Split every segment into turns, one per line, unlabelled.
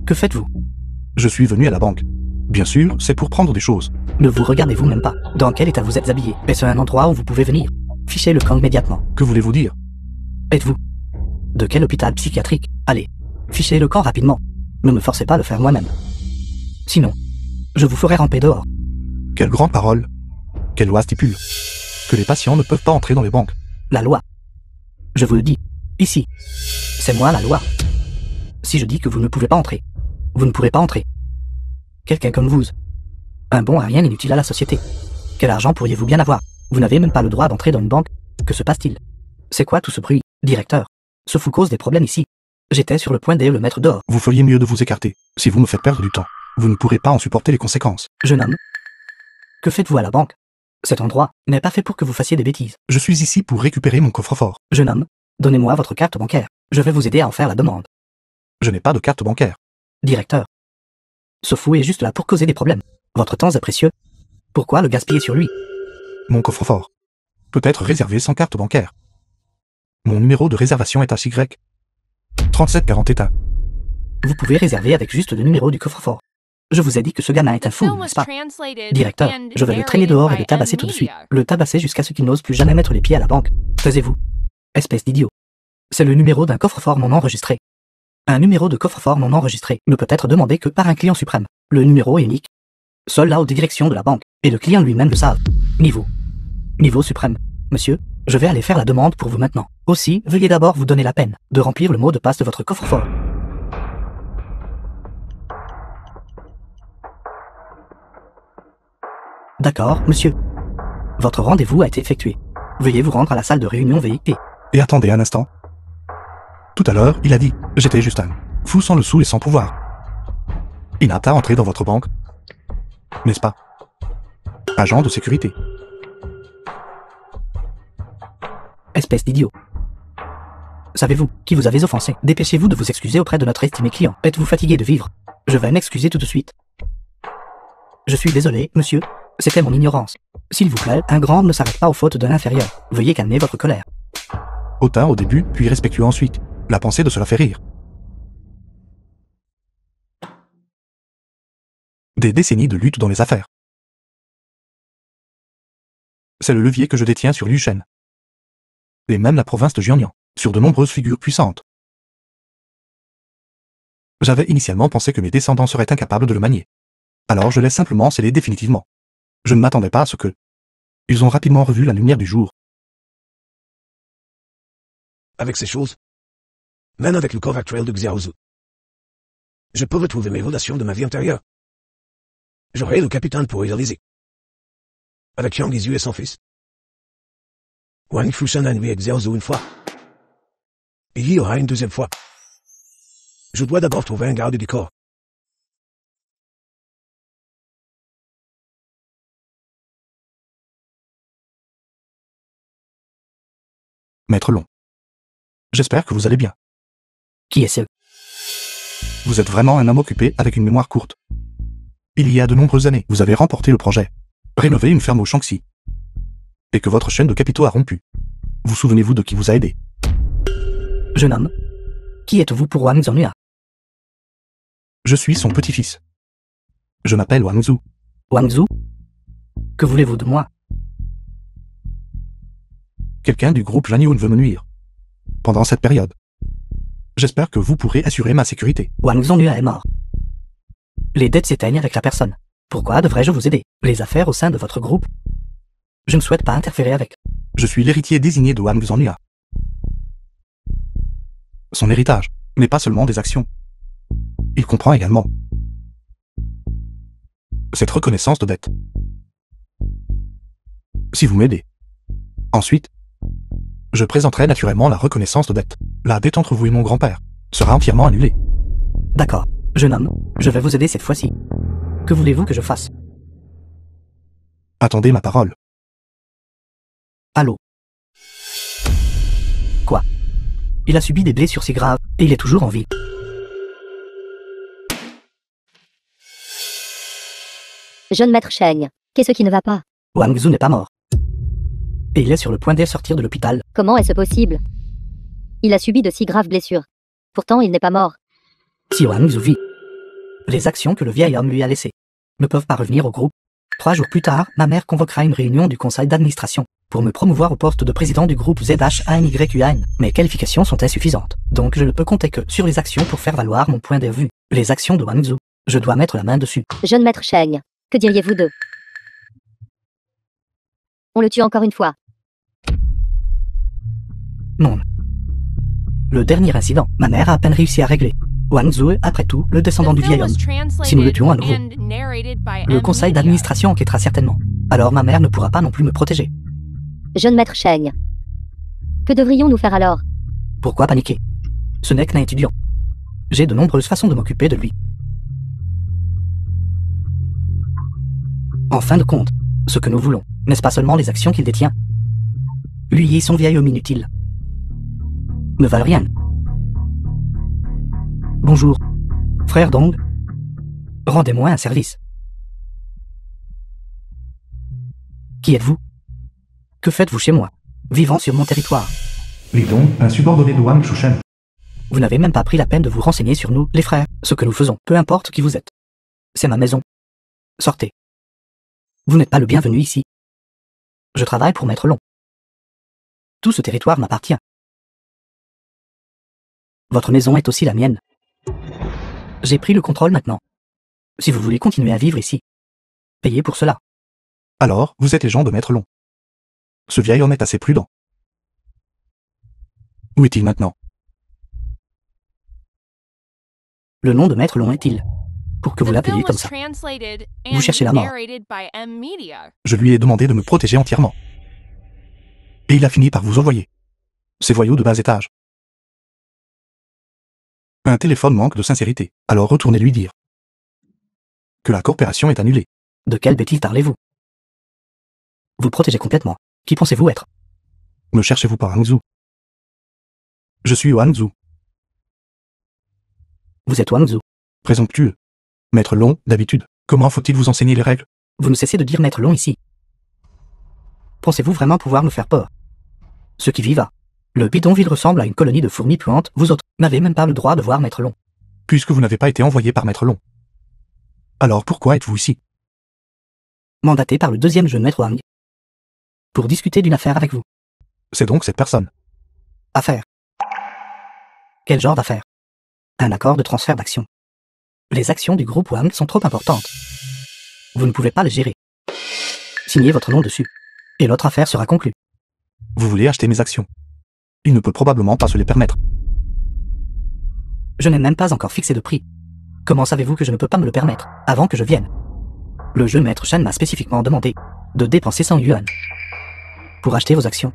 Que faites-vous?
Je suis venu à la banque. Bien sûr, c'est pour prendre des choses.
Ne vous regardez-vous même pas? Dans quel état vous êtes habillé? Est-ce un endroit où vous pouvez venir? Fichez le camp immédiatement.
Que voulez-vous dire?
Êtes-vous? De quel hôpital psychiatrique? Allez, fichez le camp rapidement. Ne me forcez pas à le faire moi-même. Sinon, je vous ferai ramper dehors.
Quelle grande parole! Quelle loi stipule que les patients ne peuvent pas entrer dans les banques?
La loi. Je vous le dis, ici. C'est moi la loi. Si je dis que vous ne pouvez pas entrer, vous ne pourrez pas entrer. Quelqu'un comme vous, un bon à rien inutile à la société. Quel argent pourriez-vous bien avoir? Vous n'avez même pas le droit d'entrer dans une banque. Que se passe-t-il? C'est quoi tout ce bruit, directeur? Ce fou cause des problèmes ici. J'étais sur le point de le mettre dehors.
Vous feriez mieux de vous écarter. Si vous me faites perdre du temps, vous ne pourrez pas en supporter les conséquences.
Jeune homme, que faites-vous à la banque? Cet endroit n'est pas fait pour que vous fassiez des bêtises.
Je suis ici pour récupérer mon coffre-fort.
Jeune homme, donnez-moi votre carte bancaire. Je vais vous aider à en faire la demande.
Je n'ai pas de carte bancaire.
Directeur, ce fou est juste là pour causer des problèmes. Votre temps est précieux. Pourquoi le gaspiller sur lui?
Mon coffre-fort peut être réservé sans carte bancaire. Mon numéro de réservation est HY 3740 état.
Vous pouvez réserver avec juste le numéro du coffre-fort. Je vous ai dit que ce gamin est un fou, n'est-ce pas? Directeur, je vais le traîner dehors et le tabasser tout de suite. Le tabasser jusqu'à ce qu'il n'ose plus jamais mettre les pieds à la banque. Taisez-vous. Espèce d'idiot. C'est le numéro d'un coffre-fort non enregistré. Un numéro de coffre-fort non enregistré ne peut être demandé que par un client suprême. Le numéro est unique. Seul la haute direction de la banque et le client lui-même le savent. Niveau suprême. Monsieur, je vais aller faire la demande pour vous maintenant. Aussi, veuillez d'abord vous donner la peine de remplir le mot de passe de votre coffre-fort. D'accord, monsieur. Votre rendez-vous a été effectué. Veuillez vous rendre à la salle de réunion VIP.
Et attendez un instant. Tout à l'heure, il a dit « J'étais juste un fou sans le sou et sans pouvoir ». Inapte à entrer dans votre banque. N'est-ce pas? Agent de sécurité.
Espèce d'idiot. Savez-vous qui vous avez offensé? Dépêchez-vous de vous excuser auprès de notre estimé client. Êtes-vous fatigué de vivre? Je vais m'excuser tout de suite. Je suis désolé, monsieur. C'était mon ignorance. S'il vous plaît, un grand ne s'arrête pas aux fautes d'un inférieur. Veuillez calmer votre colère.
Hautain au début, puis respectueux ensuite. La pensée de cela fait rire. Des décennies de lutte dans les affaires. C'est le levier que je détiens sur Liuchen. Et même la province de Jiangnan, sur de nombreuses figures puissantes. J'avais initialement pensé que mes descendants seraient incapables de le manier. Alors je l'ai simplement scellé définitivement. Je ne m'attendais pas à ce que... Ils ont rapidement revu la lumière du jour.
Avec ces choses, même avec le corps actuel de Xiaozu, je peux retrouver mes relations de ma vie antérieure. J'aurai le capitaine pour réaliser. Avec Yang Yizu et son fils. Wang Fushan a nuit avec Xiaozu une fois. Et il y aura une deuxième fois. Je dois d'abord trouver un garde du corps.
Maître Long. J'espère que vous allez bien.
Qui est ce?
Vous êtes vraiment un homme occupé avec une mémoire courte. Il y a de nombreuses années, vous avez remporté le projet. Rénover une ferme au Shaanxi. Et que votre chaîne de capitaux a rompu. Vous souvenez-vous de qui vous a aidé?
Jeune homme, qui êtes-vous pour Wang Zhongnua?
Je suis son petit-fils. Je m'appelle Wang Zhu.
Wang Zhu? Que voulez-vous de moi?
Quelqu'un du groupe Jianyun veut me nuire. Pendant cette période. J'espère que vous pourrez assurer ma sécurité.
Wang Zhongnua est mort. Les dettes s'éteignent avec la personne. Pourquoi devrais-je vous aider? Les affaires au sein de votre groupe? Je ne souhaite pas interférer avec.
Je suis l'héritier désigné de Wang Zhongnua. Son héritage n'est pas seulement des actions. Il comprend également cette reconnaissance de dette. Si vous m'aidez. Ensuite, je présenterai naturellement la reconnaissance de dette. La dette entre vous et mon grand-père sera entièrement annulée.
D'accord, jeune homme, je vais vous aider cette fois-ci. Que voulez-vous que je fasse?
Attendez ma parole.
Allô? Quoi? Il a subi des blessures si graves, et il est toujours en vie.
Jeune maître Cheng, qu'est-ce qui ne va pas?
Wang Zhu n'est pas mort. Et il est sur le point de sortir de l'hôpital.
Comment est-ce possible? Il a subi de si graves blessures. Pourtant, il n'est pas mort.
Si Wang Zhu vit, Les actions que le vieil homme lui a laissées ne peuvent pas revenir au groupe. 3 jours plus tard, ma mère convoquera une réunion du conseil d'administration pour me promouvoir au poste de président du groupe ZHANYUAN. Mes qualifications sont insuffisantes, donc je ne peux compter que sur les actions pour faire valoir mon point de vue. Les actions de Wang Zhu, je dois mettre la main dessus.
Jeune maître Cheng, que diriez-vous d'eux? On le tue encore une fois.
Non. Le dernier incident, ma mère a à peine réussi à régler. Wang Zhu est, après tout, le descendant du vieil homme. Si nous le tuons à nouveau, le conseil d'administration enquêtera certainement. Alors ma mère ne pourra pas non plus me protéger.
Jeune maître Cheng, que devrions-nous faire alors?
Pourquoi paniquer? Ce n'est qu'un étudiant. J'ai de nombreuses façons de m'occuper de lui. En fin de compte, ce que nous voulons, n'est-ce pas seulement les actions qu'il détient? Lui et son vieil homme inutile ne valent rien. Bonjour, frère Dong. Rendez-moi un service. Qui êtes-vous? Que faites-vous chez moi, vivant sur mon territoire?
Li Dong, un subordonné de Wang Shushen.
Vous n'avez même pas pris la peine de vous renseigner sur nous, les frères, ce que nous faisons, peu importe qui vous êtes. C'est ma maison. Sortez. Vous n'êtes pas le bienvenu ici. Je travaille pour Maître Long. Tout ce territoire m'appartient. Votre maison est aussi la mienne. J'ai pris le contrôle maintenant. Si vous voulez continuer à vivre ici, payez pour cela.
Alors, vous êtes les gens de Maître Long. Ce vieil homme est assez prudent. Où est-il maintenant?
Le nom de Maître Long est-il? Pour que vous l'appeliez comme ça. Vous cherchez la mort.
Je lui ai demandé de me protéger entièrement. Et il a fini par vous envoyer. Ces voyous de bas étage. Un téléphone manque de sincérité, alors retournez lui dire que la coopération est annulée.
De quelle bêtise parlez-vous? Vous protégez complètement. Qui pensez-vous être?
Me cherchez-vous par Wang Zhu? Je suis Wang Zhu.
Vous êtes Wang Zhu.
Présomptueux. Maître Long, d'habitude, comment faut-il vous enseigner les règles?
Vous ne cessez de dire Maître Long ici. Pensez-vous vraiment pouvoir me faire peur? Ceux qui vivent à le bidonville ressemble à une colonie de fourmis puantes, vous autres n'avez même pas le droit de voir Maître Long.
Puisque vous n'avez pas été envoyé par Maître Long. Alors pourquoi êtes-vous ici?
Mandaté par le deuxième jeune maître Wang. Pour discuter d'une affaire avec vous.
C'est donc cette personne.
Affaire. Quel genre d'affaire? Un accord de transfert d'actions. Les actions du groupe Wang sont trop importantes. Vous ne pouvez pas les gérer. Signez votre nom dessus. Et l'autre affaire sera conclue.
Vous voulez acheter mes actions? Il ne peut probablement pas se les permettre.
Je n'ai même pas encore fixé de prix. Comment savez-vous que je ne peux pas me le permettre, avant que je vienne? Le jeune maître Shen m'a spécifiquement demandé de dépenser 100 yuan pour acheter vos actions.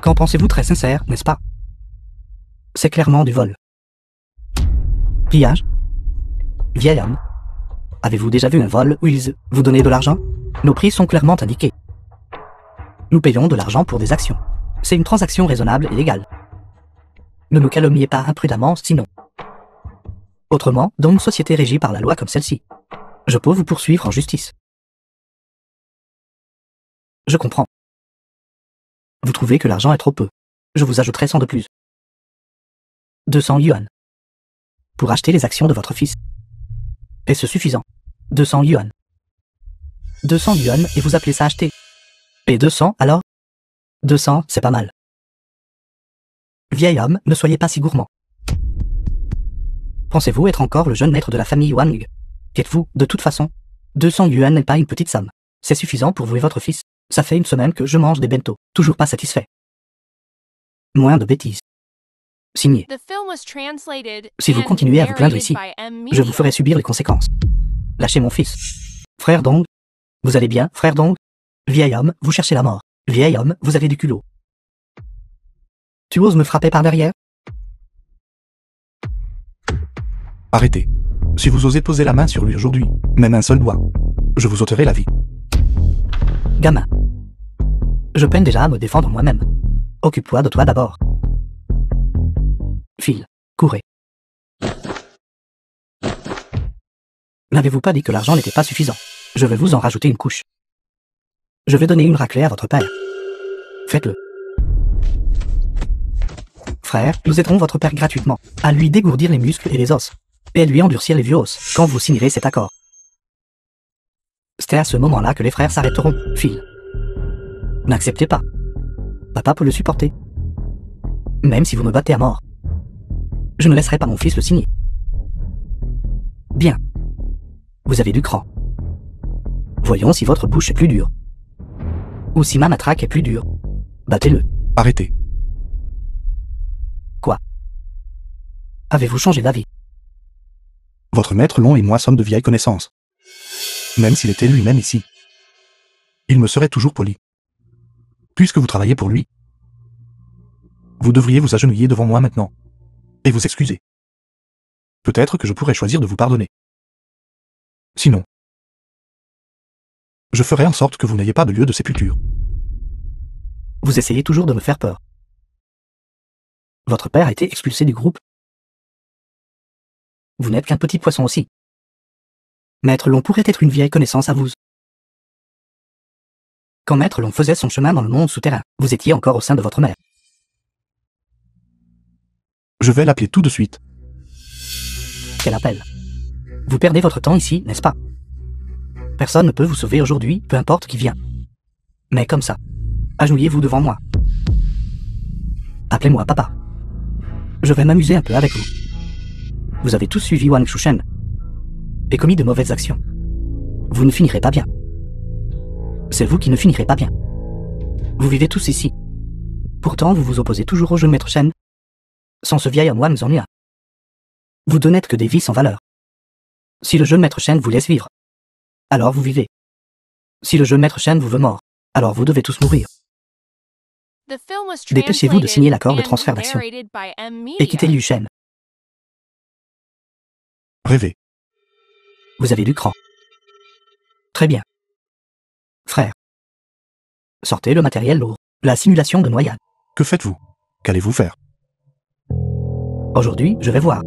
Qu'en pensez-vous? Très sincère, n'est-ce pas? C'est clairement du vol. Pillage? Vieil homme, avez-vous déjà vu un vol où ils vous donnent de l'argent? Nos prix sont clairement indiqués. Nous payons de l'argent pour des actions. C'est une transaction raisonnable et légale. Ne nous calomniez pas imprudemment, sinon. Autrement, dans une société régie par la loi comme celle-ci, je peux vous poursuivre en justice. Je comprends. Vous trouvez que l'argent est trop peu. Je vous ajouterai 100 de plus. 200 yuan. Pour acheter les actions de votre fils. Est-ce suffisant? 200 yuan. 200 yuan et vous appelez ça acheter? Et 200 alors? 200, c'est pas mal. Vieil homme, ne soyez pas si gourmand. Pensez-vous être encore le jeune maître de la famille Wang? Qu'êtes-vous, de toute façon? 200 yuan n'est pas une petite somme. C'est suffisant pour vous et votre fils. Ça fait une semaine que je mange des bento, toujours pas satisfait. Moins de bêtises. Signé. Si vous continuez à vous plaindre ici, je vous ferai subir les conséquences. Lâchez mon fils. Frère Dong, vous allez bien, frère Dong? Vieil homme, vous cherchez la mort. Vieil homme, vous avez du culot. Tu oses me frapper par derrière?
Arrêtez. Si vous osez poser la main sur lui aujourd'hui, même un seul doigt, je vous ôterai la vie.
Gamin. Je peine déjà à me défendre moi-même. Occupe-toi de toi d'abord. File, courez. N'avez-vous pas dit que l'argent n'était pas suffisant? Je vais vous en rajouter une couche. Je vais donner une raclée à votre père. Faites-le. frère, nous aiderons votre père gratuitement, à lui dégourdir les muscles et les os, et à lui endurcir les vieux os, quand vous signerez cet accord. C'est à ce moment-là que les frères s'arrêteront. Phil. N'acceptez pas. Papa peut le supporter. Même si vous me battez à mort. Je ne laisserai pas mon fils le signer. Bien. Vous avez du cran. Voyons si votre bouche est plus dure. Ou si ma matraque est plus dure. Battez-le.
Arrêtez.
Quoi? Avez-vous changé d'avis?
Votre maître Long et moi sommes de vieilles connaissances. Même s'il était lui-même ici. Il me serait toujours poli. Puisque vous travaillez pour lui, vous devriez vous agenouiller devant moi maintenant. Et vous excuser. Peut-être que je pourrais choisir de vous pardonner. Sinon, je ferai en sorte que vous n'ayez pas de lieu de sépulture.
Vous essayez toujours de me faire peur. Votre père a été expulsé du groupe. Vous n'êtes qu'un petit poisson aussi. Maître Long pourrait être une vieille connaissance à vous. Quand Maître Long faisait son chemin dans le monde souterrain, vous étiez encore au sein de votre mère.
Je vais l'appeler tout de suite.
Quel appel? Vous perdez votre temps ici, n'est-ce pas? Personne ne peut vous sauver aujourd'hui, peu importe qui vient. Mais comme ça, agenouillez-vous devant moi. Appelez-moi papa. Je vais m'amuser un peu avec vous. Vous avez tous suivi Wang Shushen et commis de mauvaises actions. Vous ne finirez pas bien. C'est vous qui ne finirez pas bien. Vous vivez tous ici. Pourtant, vous vous opposez toujours au jeune maître Shen. Sans ce vieil homme Wang Zhongliang. Vous ne n'êtes que des vies sans valeur. Si le jeune maître Shen vous laisse vivre, alors vous vivez. Si le jeune maître Shen vous veut mort, alors vous devez tous mourir. Dépêchez-vous de signer l'accord de transfert d'action et quittez Liu Shen.
Rêvez.
Vous avez du cran. Très bien. Frère. Sortez le matériel lourd, la simulation de noyade.
Que faites-vous? Qu'allez-vous faire?
Aujourd'hui, je vais voir.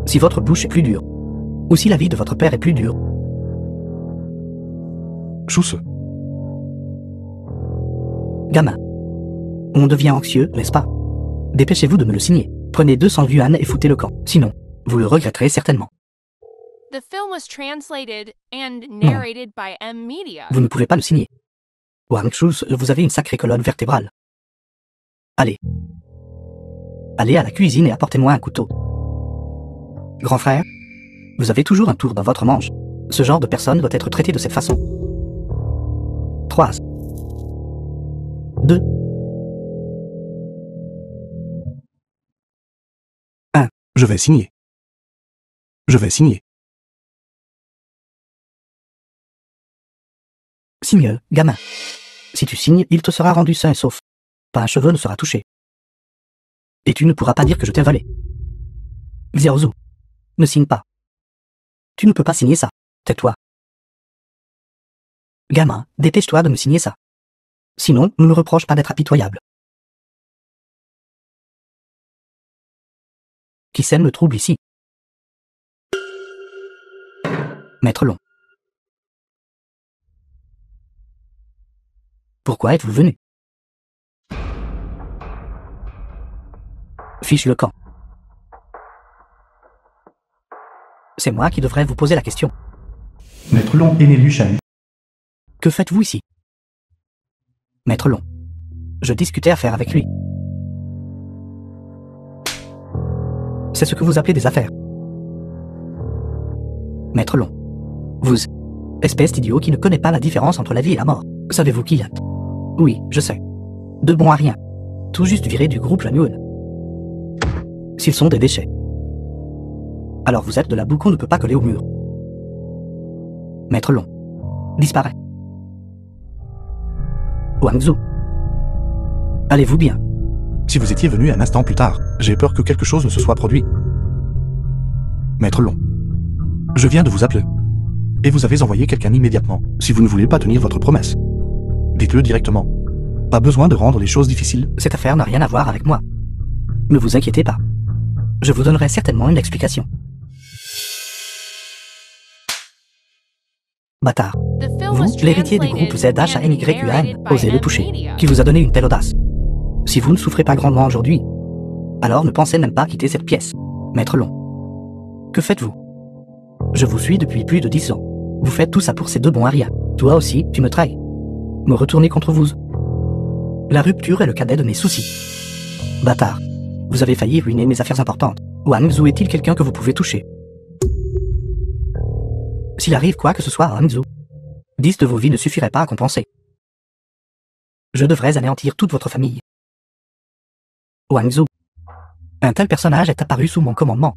Si votre bouche est plus dure, ou si la vie de votre père est plus dure.
Chousse.
Gamin. On devient anxieux, n'est-ce pas? Dépêchez-vous de me le signer. Prenez 200 yuan et foutez le camp. Sinon, vous le regretterez certainement.
The film was translated and
Non.
narrated by M Media.
Vous ne pouvez pas le signer. Wang Chus, vous avez une sacrée colonne vertébrale. Allez. Allez à la cuisine et apportez-moi un couteau. Grand frère, vous avez toujours un tour dans votre manche. Ce genre de personne doit être traité de cette façon. 3. 2. 1.
Je vais signer. Je vais signer.
Signe, gamin. Si tu signes, il te sera rendu sain et sauf. Pas un cheveu ne sera touché. Et tu ne pourras pas dire que je t'ai volé. Xiaozu, ne signe pas. Tu ne peux pas signer ça. Tais-toi. Gamin, dépêche-toi de me signer ça. Sinon, ne me reproche pas d'être impitoyable. Qui sème le trouble ici? Maître Long. Pourquoi êtes-vous venu? Fiche le camp. C'est moi qui devrais vous poser la question.
Maître Long est né Liu Shen.
Que faites-vous ici? Maître Long. Je discutais affaires avec lui. C'est ce que vous appelez des affaires. Maître Long. Vous, espèce d'idiot qui ne connaît pas la différence entre la vie et la mort. Savez-vous qui êtes? Oui, je sais. De bon à rien. Tout juste viré du groupe Lanyun. S'ils sont des déchets. Alors vous êtes de la boue qu'on ne peut pas coller au mur. Maître Long. Disparaît. Wang Zhu. Allez-vous bien?
Si vous étiez venu un instant plus tard, j'ai peur que quelque chose ne se soit produit. Maître Long. Je viens de vous appeler. Et vous avez envoyé quelqu'un immédiatement, si vous ne voulez pas tenir votre promesse. Dites-le directement. Pas besoin de rendre les choses difficiles.
Cette affaire n'a rien à voir avec moi. Ne vous inquiétez pas. Je vous donnerai certainement une explication. Bâtard. Vous, l'héritier du groupe ZHANYUN, osez le toucher. Qui vous a donné une telle audace? Si vous ne souffrez pas grandement aujourd'hui, alors ne pensez même pas quitter cette pièce. Maître Long. Que faites-vous? Je vous suis depuis plus de 10 ans. Vous faites tout ça pour ces deux bons à rien. Toi aussi, tu me trahis. Me retourner contre vous. La rupture est le cadet de mes soucis. Bâtard. Vous avez failli ruiner mes affaires importantes. Wang Zhu est-il quelqu'un que vous pouvez toucher? S'il arrive quoi que ce soit à Wang Zhu, 10 de vos vies ne suffiraient pas à compenser. Je devrais anéantir toute votre famille. Wang Zhu. Un tel personnage est apparu sous mon commandement,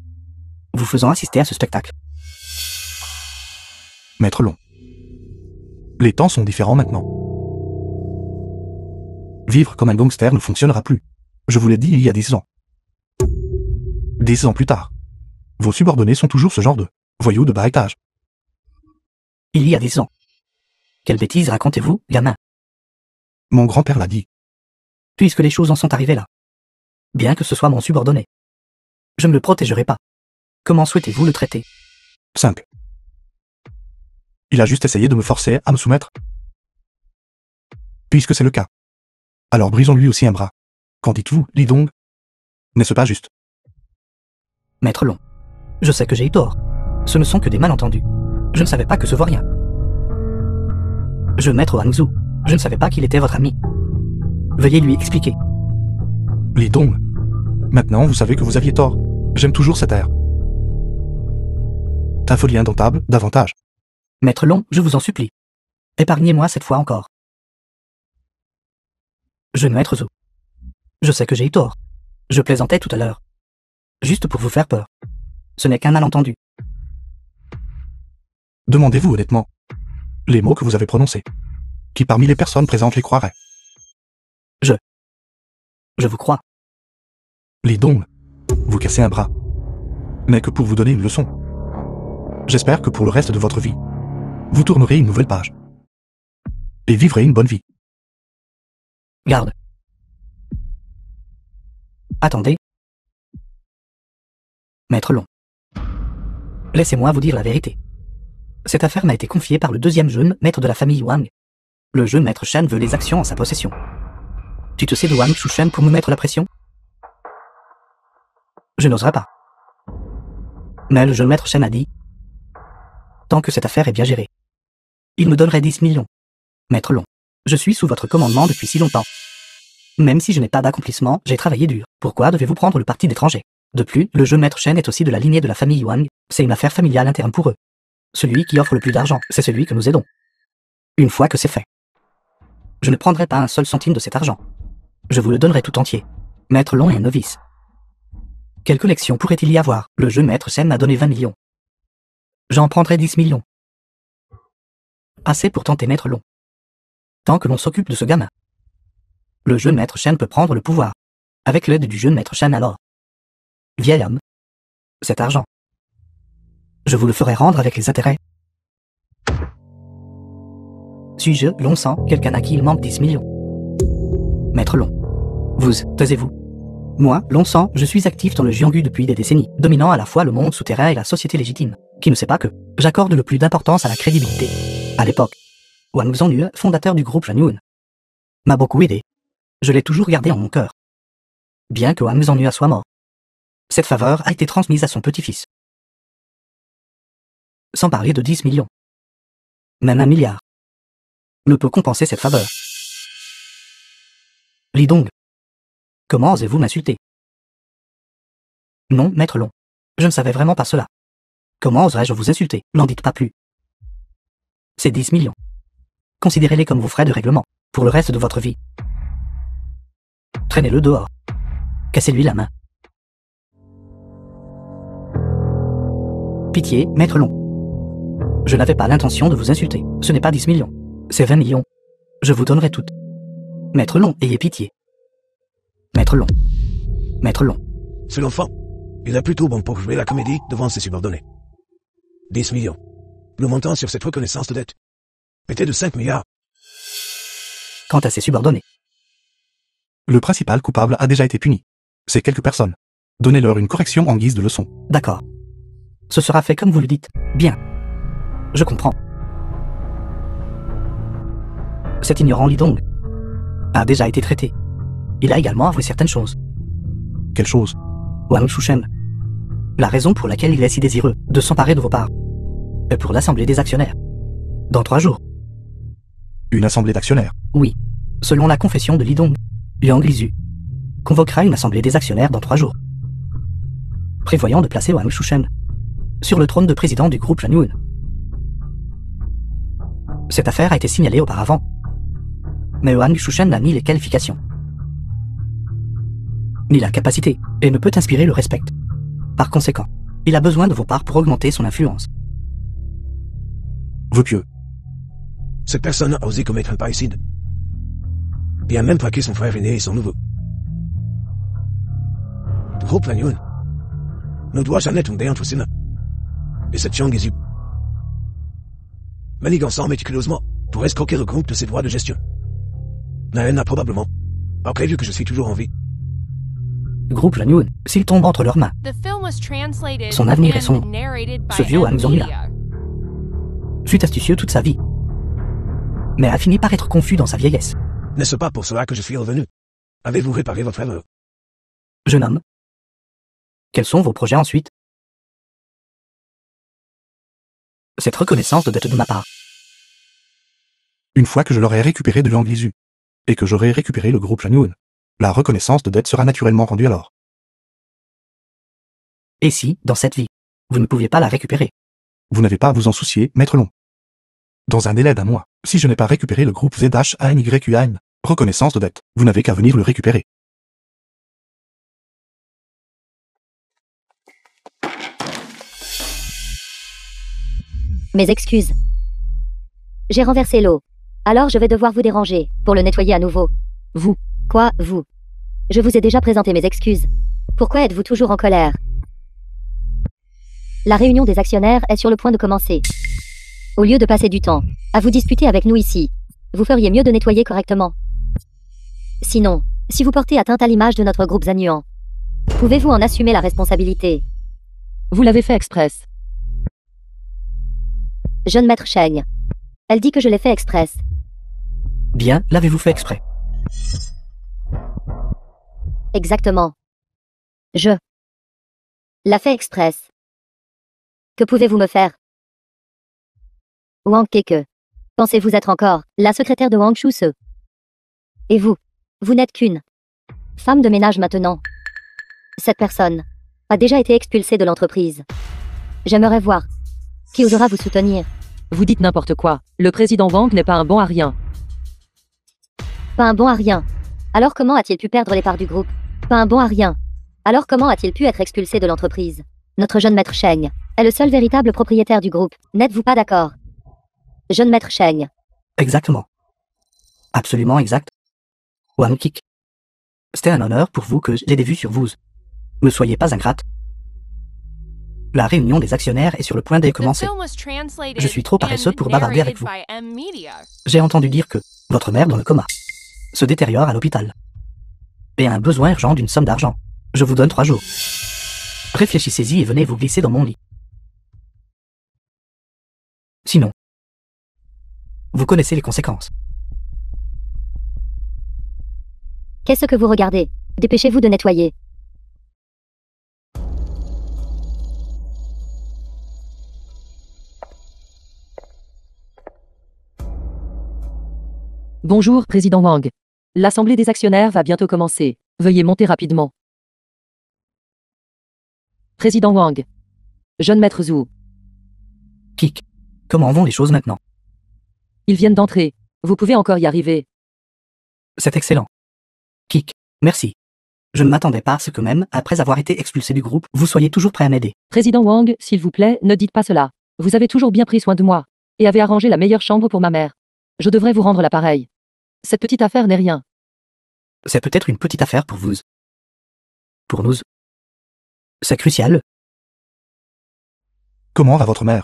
vous faisant assister à ce spectacle.
Maître Long. Les temps sont différents maintenant. Vivre comme un gangster ne fonctionnera plus. Je vous l'ai dit il y a 10 ans. 10 ans plus tard. Vos subordonnés sont toujours ce genre de voyous de bas étage.
Il y a 10 ans. Quelle bêtise racontez-vous, gamin?
Mon grand-père l'a dit.
Puisque les choses en sont arrivées là. Bien que ce soit mon subordonné. Je ne le protégerai pas. Comment souhaitez-vous le traiter?
Simple. Il a juste essayé de me forcer à me soumettre. Puisque c'est le cas. Alors brisons lui aussi un bras. Qu'en dites-vous, Li Dong? N'est-ce pas juste?
Maître Long. Je sais que j'ai eu tort. Ce ne sont que des malentendus. Je ne savais pas que ce vaurien. Maître Wang Zhu. Je ne savais pas qu'il était votre ami. Veuillez lui expliquer.
Li Dong. Maintenant, vous savez que vous aviez tort. J'aime toujours cet air. Ta folie indomptable, davantage.
Maître Long, je vous en supplie. Épargnez-moi cette fois encore. Maître Zhu. Je sais que j'ai eu tort. Je plaisantais tout à l'heure. Juste pour vous faire peur. Ce n'est qu'un malentendu.
Demandez-vous honnêtement. Les mots que vous avez prononcés. Qui parmi les personnes présentes les croiraient?
Je vous crois.
Li Dong. Vous cassez un bras. Mais que pour vous donner une leçon. J'espère que pour le reste de votre vie, vous tournerez une nouvelle page. Et vivrez une bonne vie.
Garde. Attendez. Maître Long. Laissez-moi vous dire la vérité. Cette affaire m'a été confiée par le deuxième jeune maître de la famille Wang. Le jeune maître Shen veut les actions en sa possession. Tu te sais de Wang Shen pour me mettre la pression? Je n'oserais pas. Mais le jeune maître Shen a dit, tant que cette affaire est bien gérée, il me donnerait 10 millions. Maître Long, je suis sous votre commandement depuis si longtemps. Même si je n'ai pas d'accomplissement, j'ai travaillé dur. Pourquoi devez-vous prendre le parti d'étrangers? De plus, le jeune maître Shen est aussi de la lignée de la famille Wang. C'est une affaire familiale interne pour eux. Celui qui offre le plus d'argent, c'est celui que nous aidons. Une fois que c'est fait, je ne prendrai pas un seul centime de cet argent. Je vous le donnerai tout entier. Maître Long est un novice. Quelle collection pourrait-il y avoir? Le jeune maître Shen m'a donné 20 millions. J'en prendrai 10 millions. Assez pour tenter Maître Long. Tant que l'on s'occupe de ce gamin. Le jeune maître Shen peut prendre le pouvoir. Avec l'aide du jeune maître Shen alors. Vieil homme. Cet argent. Je vous le ferai rendre avec les intérêts. Suis-je, Long Sang, quelqu'un à qui il manque 10 millions? Maître Long. Vous, taisez-vous. Moi, Long Sang, je suis actif dans le Jianghu depuis des décennies, dominant à la fois le monde souterrain et la société légitime, qui ne sait pas que j'accorde le plus d'importance à la crédibilité. À l'époque, Wang Zhonyu, fondateur du groupe Zhanyun, m'a beaucoup aidé. Je l'ai toujours gardé en mon cœur. Bien que Wang Zhonyu soit mort, cette faveur a été transmise à son petit-fils. Sans parler de 10 millions. Même 1 milliard. Ne peut compenser cette faveur. Li Dong. Comment osez-vous m'insulter? Non, Maître Long. Je ne savais vraiment pas cela. Comment oserais-je vous insulter? N'en dites pas plus. C'est 10 millions. Considérez-les comme vos frais de règlement, pour le reste de votre vie. Traînez-le dehors. Cassez-lui la main. Pitié, Maître Long. Je n'avais pas l'intention de vous insulter. Ce n'est pas 10 millions. C'est 20 millions. Je vous donnerai toutes. Maître Long, ayez pitié. Maître Long. Maître Long.
C'est l'enfant. Il est plutôt bon pour jouer la comédie devant ses subordonnés. 10 millions. Le montant sur cette reconnaissance de dette était de 5 milliards.
Quant à ses subordonnés.
Le principal coupable a déjà été puni. C'est quelques personnes. Donnez-leur une correction en guise de leçon.
D'accord. Ce sera fait comme vous le dites. Bien. Je comprends. Cet ignorant Li Dong a déjà été traité. il a également avoué certaines choses.
Quelle chose?
Wang Shushen. La raison pour laquelle il est si désireux de s'emparer de vos parts est pour l'assemblée des actionnaires. Dans 3 jours.
Une assemblée d'actionnaires?
Oui. Selon la confession de Lidong, Yang Lizu convoquera une assemblée des actionnaires dans 3 jours, prévoyant de placer Wang Shushen sur le trône de président du groupe Janyun. Cette affaire a été signalée auparavant, mais Wang Shushen n'a ni les qualifications, ni la capacité, et ne peut inspirer le respect. Par conséquent, il a besoin de vos parts pour augmenter son influence.
Vœux pieux.
Cette personne a osé commettre un parricide. Et a même traqué son frère aîné et son neveu. Le groupe Janyun ne doit jamais tomber entre ses mains. Et cette Yang Lizu, manigançant méticuleusement pour escroquer le groupe de ses droits de gestion. Naen a probablement pas prévu que je suis toujours en vie.
Le groupe Janyun, s'il tombe entre leurs mains, son avenir est sombre. Ce vieux Wang Zhongla fut astucieux toute sa vie, mais a fini par être confus dans sa vieillesse.
N'est-ce pas pour cela que je suis revenu? Avez-vous réparé votre erreur?
Jeune homme, quels sont vos projets ensuite? Cette reconnaissance de dette de ma part.
Une fois que je l'aurai récupéré de Yang Lizu, et que j'aurai récupéré le groupe Janyun, la reconnaissance de dette sera naturellement rendue alors.
Et si, dans cette vie, vous ne pouviez pas la récupérer?
Vous n'avez pas à vous en soucier, maître Long. Dans un délai d'1 mois, si je n'ai pas récupéré le groupe ZHANYUAN, reconnaissance de dette, vous n'avez qu'à venir le récupérer.
Mes excuses. J'ai renversé l'eau. Alors je vais devoir vous déranger, pour le nettoyer à nouveau. Vous. Quoi, vous? Je vous ai déjà présenté mes excuses. Pourquoi êtes-vous toujours en colère? La réunion des actionnaires est sur le point de commencer. Au lieu de passer du temps à vous disputer avec nous ici, vous feriez mieux de nettoyer correctement. Sinon, si vous portez atteinte à l'image de notre groupe Janyun, pouvez-vous en assumer la responsabilité?
Vous l'avez fait express.
Jeune maître Sheng. Elle dit que je l'ai fait express.
Bien, l'avez-vous fait exprès?
Exactement. Je l'a fait express. Que pouvez-vous me faire? Wang Keke. Pensez-vous être encore la secrétaire de Wang Shuse? Et vous? Vous n'êtes qu'une femme de ménage maintenant. Cette personne a déjà été expulsée de l'entreprise. J'aimerais voir qui osera vous soutenir.
Vous dites n'importe quoi. Le président Wang n'est pas un bon à rien.
Pas un bon à rien. Alors comment a-t-il pu perdre les parts du groupe? Pas un bon à rien. Alors comment a-t-il pu être expulsé de l'entreprise? Notre jeune maître Sheng est le seul véritable propriétaire du groupe. N'êtes-vous pas d'accord? Jeune maître Sheng.
Exactement. Absolument exact. Wang Kik. C'était un honneur pour vous que j'ai des vues sur vous. Ne soyez pas ingrate. La réunion des actionnaires est sur le point de commencer. Je suis trop paresseux pour bavarder avec vous. J'ai entendu dire que votre mère dans le coma se détériore à l'hôpital et a un besoin urgent d'une somme d'argent. Je vous donne 3 jours. Réfléchissez-y et venez vous glisser dans mon lit. Sinon, vous connaissez les conséquences.
Qu'est-ce que vous regardez? Dépêchez-vous de nettoyer.
Bonjour, président Wang. L'assemblée des actionnaires va bientôt commencer. Veuillez monter rapidement. Président Wang. Jeune maître Zhu.
Kik, comment vont les choses maintenant?
Ils viennent d'entrer. Vous pouvez encore y arriver.
C'est excellent. Kik, merci. Je ne m'attendais pas à ce que même, après avoir été expulsé du groupe, vous soyez toujours prêt à m'aider.
Président Wang, s'il vous plaît, ne dites pas cela. Vous avez toujours bien pris soin de moi. Et avez arrangé la meilleure chambre pour ma mère. Je devrais vous rendre l'appareil. Cette petite affaire n'est rien.
C'est peut-être une petite affaire pour vous. Pour nous. C'est crucial.
Comment va votre mère?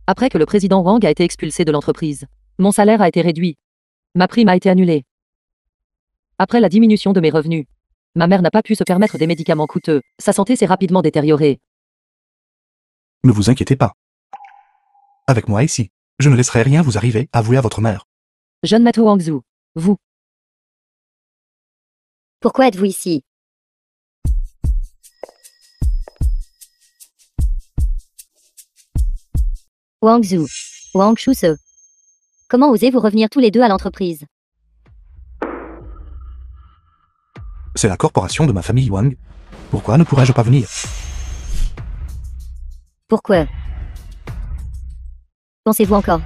Après que le président Wang a été expulsé de l'entreprise, mon salaire a été réduit. Ma prime a été annulée. Après la diminution de mes revenus, ma mère n'a pas pu se permettre des médicaments coûteux. Sa santé s'est rapidement détériorée.
Ne vous inquiétez pas. Avec moi ici, je ne laisserai rien vous arriver, avouez à votre mère.
Jeune maître Wang Zhu. Vous.
Pourquoi êtes-vous ici? Wang Zhu. Wang Shuse. Comment osez-vous revenir tous les deux à l'entreprise?
C'est la corporation de ma famille Wang. Pourquoi ne pourrais-je pas venir?
Pourquoi? Pensez-vous encore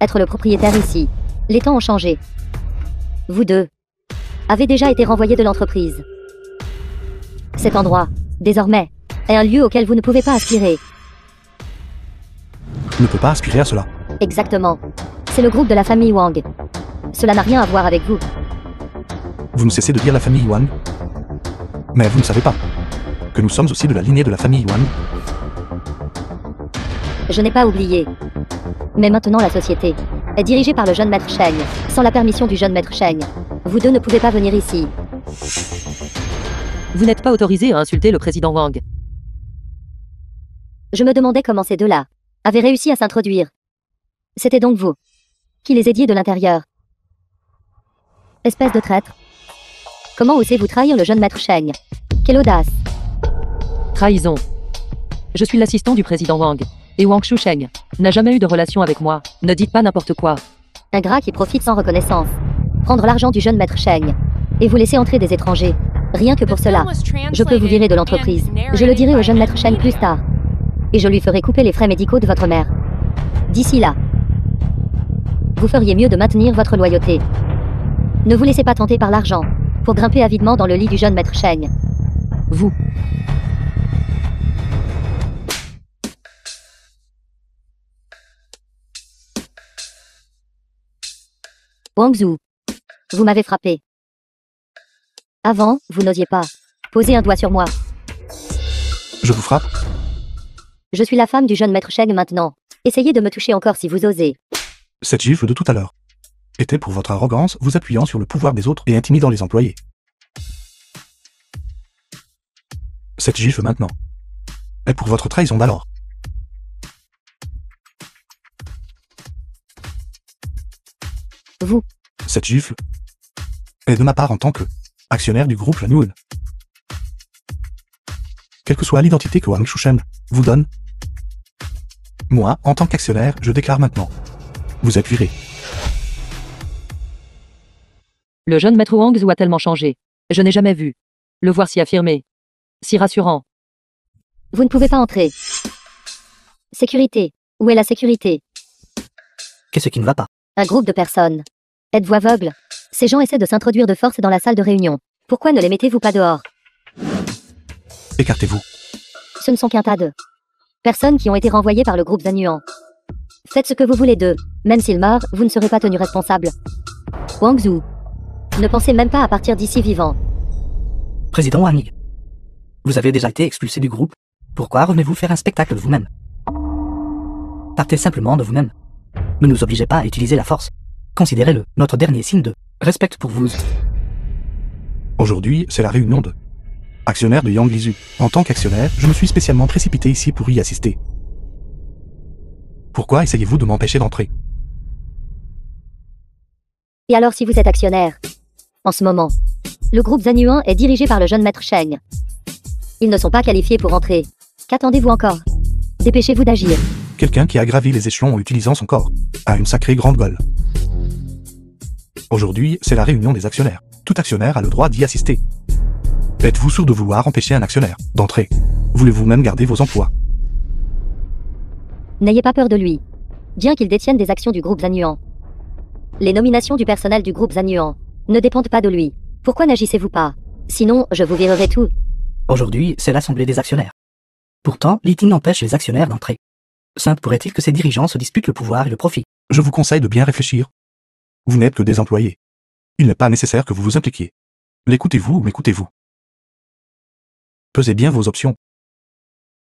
être le propriétaire ici? Les temps ont changé. Vous deux avez déjà été renvoyés de l'entreprise. Cet endroit, désormais, est un lieu auquel vous ne pouvez pas aspirer.
Ne peux pas aspirer à cela.
Exactement. C'est le groupe de la famille Wang. Cela n'a rien à voir avec vous.
Vous ne cessez de dire la famille Wang. Mais vous ne savez pas que nous sommes aussi de la lignée de la famille Wang.
Je n'ai pas oublié. Mais maintenant la société est dirigée par le jeune maître Sheng, sans la permission du jeune maître Sheng. Vous deux ne pouvez pas venir ici.
Vous n'êtes pas autorisé à insulter le président Wang.
Je me demandais comment ces deux-là avaient réussi à s'introduire. C'était donc vous qui les aidiez de l'intérieur. Espèce de traître. Comment osez-vous trahir le jeune maître Sheng? Quelle audace!
Trahison. Je suis l'assistant du président Wang. Et Wang Shusheng n'a jamais eu de relation avec moi. Ne dites pas n'importe quoi.
Un gras qui profite sans reconnaissance. Prendre l'argent du jeune maître Sheng. Et vous laisser entrer des étrangers. Rien que pour cela. Je peux vous virer de l'entreprise. Je le dirai au jeune maître Sheng plus tard. Et je lui ferai couper les frais médicaux de votre mère. D'ici là, vous feriez mieux de maintenir votre loyauté. Ne vous laissez pas tenter par l'argent pour grimper avidement dans le lit du jeune maître Sheng.
Vous.
Wang Zhu, vous m'avez frappé. Avant, vous n'osiez pas poser un doigt sur moi.
Je vous frappe?
Je suis la femme du jeune maître Sheng maintenant. Essayez de me toucher encore si vous osez.
Cette gifle de tout à l'heure était pour votre arrogance, vous appuyant sur le pouvoir des autres et intimidant les employés. Cette gifle maintenant est pour votre trahison d'alors.
Vous.
Cette gifle est de ma part en tant que actionnaire du groupe Lanul. Quelle que soit l'identité que Wang Shusheng vous donne, moi, en tant qu'actionnaire, je déclare maintenant. Vous êtes viré.
Le jeune maître Wang Zhu a tellement changé. Je n'ai jamais vu le voir si affirmé, si rassurant.
Vous ne pouvez pas entrer. Sécurité. Où est la sécurité?
Qu'est-ce qui ne va pas?
Un groupe de personnes. Êtes-vous aveugle? Ces gens essaient de s'introduire de force dans la salle de réunion. Pourquoi ne les mettez-vous pas dehors?
Écartez-vous.
Ce ne sont qu'un tas de personnes qui ont été renvoyées par le groupe Zanuan. Faites ce que vous voulez d'eux. Même s'ils meurent, vous ne serez pas tenu responsable. Wang Zhu, ne pensez même pas à partir d'ici vivant.
Président Wang, vous avez déjà été expulsé du groupe. Pourquoi revenez-vous faire un spectacle de vous-même? Partez simplement de vous-même. Ne nous obligez pas à utiliser la force. Considérez-le notre dernier signe de respect pour vous.
Aujourd'hui, c'est la réunion de actionnaires de Yang Lizu. En tant qu'actionnaire, je me suis spécialement précipité ici pour y assister. Pourquoi essayez-vous de m'empêcher d'entrer?
Et alors si vous êtes actionnaire? En ce moment, le groupe Zanuan est dirigé par le jeune maître Sheng. Ils ne sont pas qualifiés pour entrer. Qu'attendez-vous encore? Dépêchez-vous d'agir.
Quelqu'un qui a gravi les échelons en utilisant son corps a une sacrée grande gueule. Aujourd'hui, c'est la réunion des actionnaires. Tout actionnaire a le droit d'y assister. Êtes-vous sûr de vouloir empêcher un actionnaire d'entrer? Voulez-vous même garder vos emplois?
N'ayez pas peur de lui. Bien qu'il détienne des actions du groupe Zanuan. Les nominations du personnel du groupe Zanuan ne dépendent pas de lui. Pourquoi n'agissez-vous pas? Sinon, je vous virerai tout.
Aujourd'hui, c'est l'assemblée des actionnaires. Pourtant, l'ITIN empêche les actionnaires d'entrer. Simple pourrait-il que ces dirigeants se disputent le pouvoir et le profit?
Je vous conseille de bien réfléchir. Vous n'êtes que des employés. Il n'est pas nécessaire que vous vous impliquiez. L'écoutez-vous ou m'écoutez-vous? Pesez bien vos options.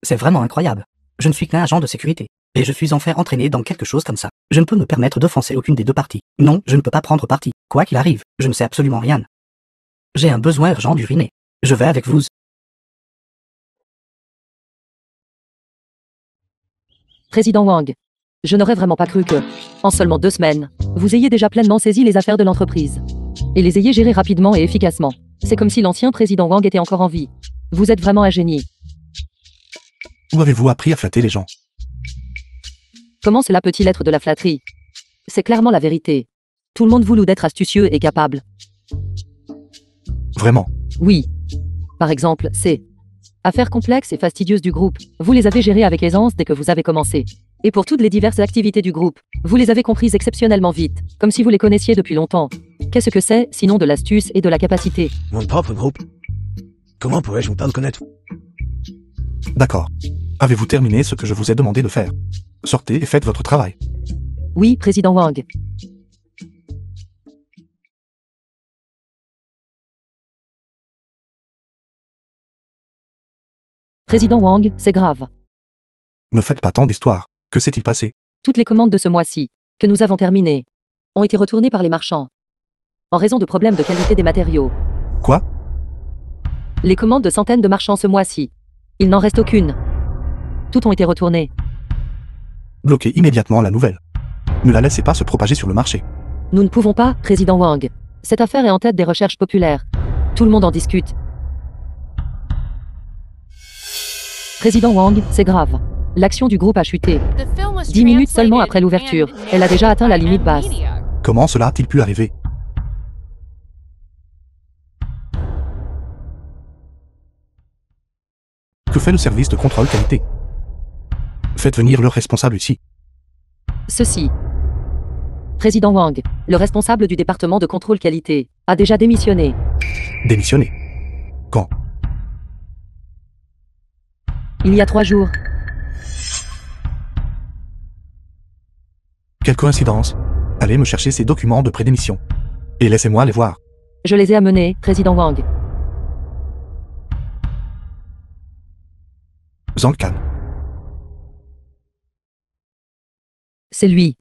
C'est vraiment incroyable. Je ne suis qu'un agent de sécurité. Et je suis enfin entraîné dans quelque chose comme ça. Je ne peux me permettre d'offenser aucune des deux parties. Non, je ne peux pas prendre parti. Quoi qu'il arrive, je ne sais absolument rien. J'ai un besoin urgent d'uriner. Je vais avec vous.
Président Wang. Je n'aurais vraiment pas cru que, en seulement 2 semaines, vous ayez déjà pleinement saisi les affaires de l'entreprise. Et les ayez gérées rapidement et efficacement. C'est comme si l'ancien président Wang était encore en vie. Vous êtes vraiment un génie.
Où avez-vous appris à flatter les gens?
Comment cela peut-il être de la flatterie? C'est clairement la vérité. Tout le monde vous loue d'être astucieux et capable.
Vraiment?
Oui. Par exemple, ces affaires complexes et fastidieuses du groupe, vous les avez gérées avec aisance dès que vous avez commencé. Et pour toutes les diverses activités du groupe, vous les avez comprises exceptionnellement vite, comme si vous les connaissiez depuis longtemps. Qu'est-ce que c'est, sinon de l'astuce et de la capacité?
Mon propre groupe? Comment pourrais-je ne pas le connaître?
D'accord. Avez-vous terminé ce que je vous ai demandé de faire? Sortez et faites votre travail.
Oui, président Wang. Président Wang, c'est grave.
Ne faites pas tant d'histoires. Que s'est-il passé?
Toutes les commandes de ce mois-ci, que nous avons terminées, ont été retournées par les marchands. En raison de problèmes de qualité des matériaux.
Quoi?
Les commandes de centaines de marchands ce mois-ci. Il n'en reste aucune. Toutes ont été retournées.
Bloquez immédiatement la nouvelle. Ne la laissez pas se propager sur le marché.
Nous ne pouvons pas, président Wang. Cette affaire est en tête des recherches populaires. Tout le monde en discute. Président Wang, c'est grave. L'action du groupe a chuté. 10 minutes seulement après l'ouverture, elle a déjà atteint la limite basse.
Comment cela a-t-il pu arriver? Que fait le service de contrôle qualité? Faites venir leur responsable ici.
Ceci. Président Wang, le responsable du département de contrôle qualité, a déjà démissionné.
Démissionner. Quand?
Il y a 3 jours.
Quelle coïncidence. Allez me chercher ces documents de prédémission. Et laissez-moi les voir.
Je les ai amenés, président Wang.
Zhang Kan.
C'est lui.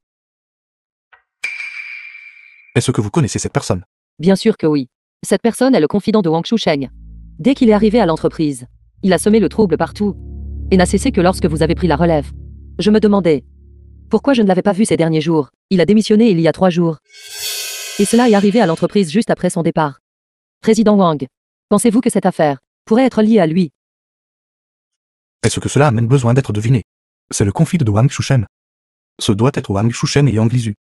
Est-ce que vous connaissez cette personne?
Bien sûr que oui. Cette personne est le confident de Wang Shusheng. Dès qu'il est arrivé à l'entreprise, il a semé le trouble partout, et n'a cessé que lorsque vous avez pris la relève. Je me demandais pourquoi je ne l'avais pas vu ces derniers jours. Il a démissionné il y a 3 jours. Et cela est arrivé à l'entreprise juste après son départ. Président Wang, pensez-vous que cette affaire pourrait être liée à lui?
Est-ce que cela a même besoin d'être deviné? C'est le conflit de Wang Shusheng. Ce doit être Wang Shusheng et Yang Lizu,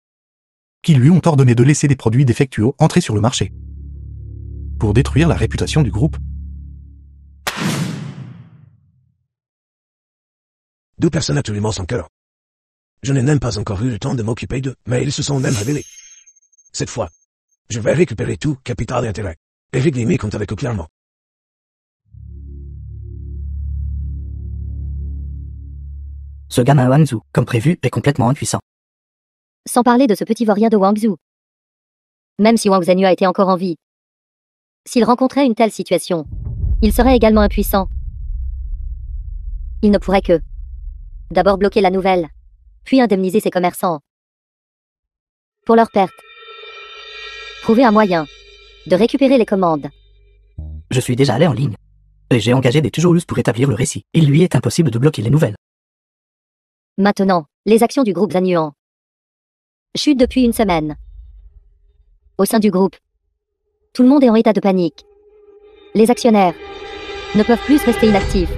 qui lui ont ordonné de laisser des produits défectueux entrer sur le marché, pour détruire la réputation du groupe.
2 personnes absolument sans cœur. Je n'ai même pas encore eu le temps de m'occuper d'eux, mais ils se sont même révélés. Cette fois, je vais récupérer tout, capital et intérêt, et régler mes comptes avec eux clairement.
Ce gamin Wang Zhu, comme prévu, est complètement impuissant.
Sans parler de ce petit vaurien de Wang Zhu. Même si Wang Zhenyu a été encore en vie, s'il rencontrait une telle situation, il serait également impuissant. Il ne pourrait que d'abord bloquer la nouvelle, puis indemniser ses commerçants pour leur perte. Trouver un moyen de récupérer les commandes.
Je suis déjà allé en ligne, et j'ai engagé des Tujolus pour établir le récit. Il lui est impossible de bloquer les nouvelles.
Maintenant, les actions du groupe Zanyuan chutent depuis 1 semaine. Au sein du groupe, tout le monde est en état de panique. Les actionnaires ne peuvent plus rester inactifs.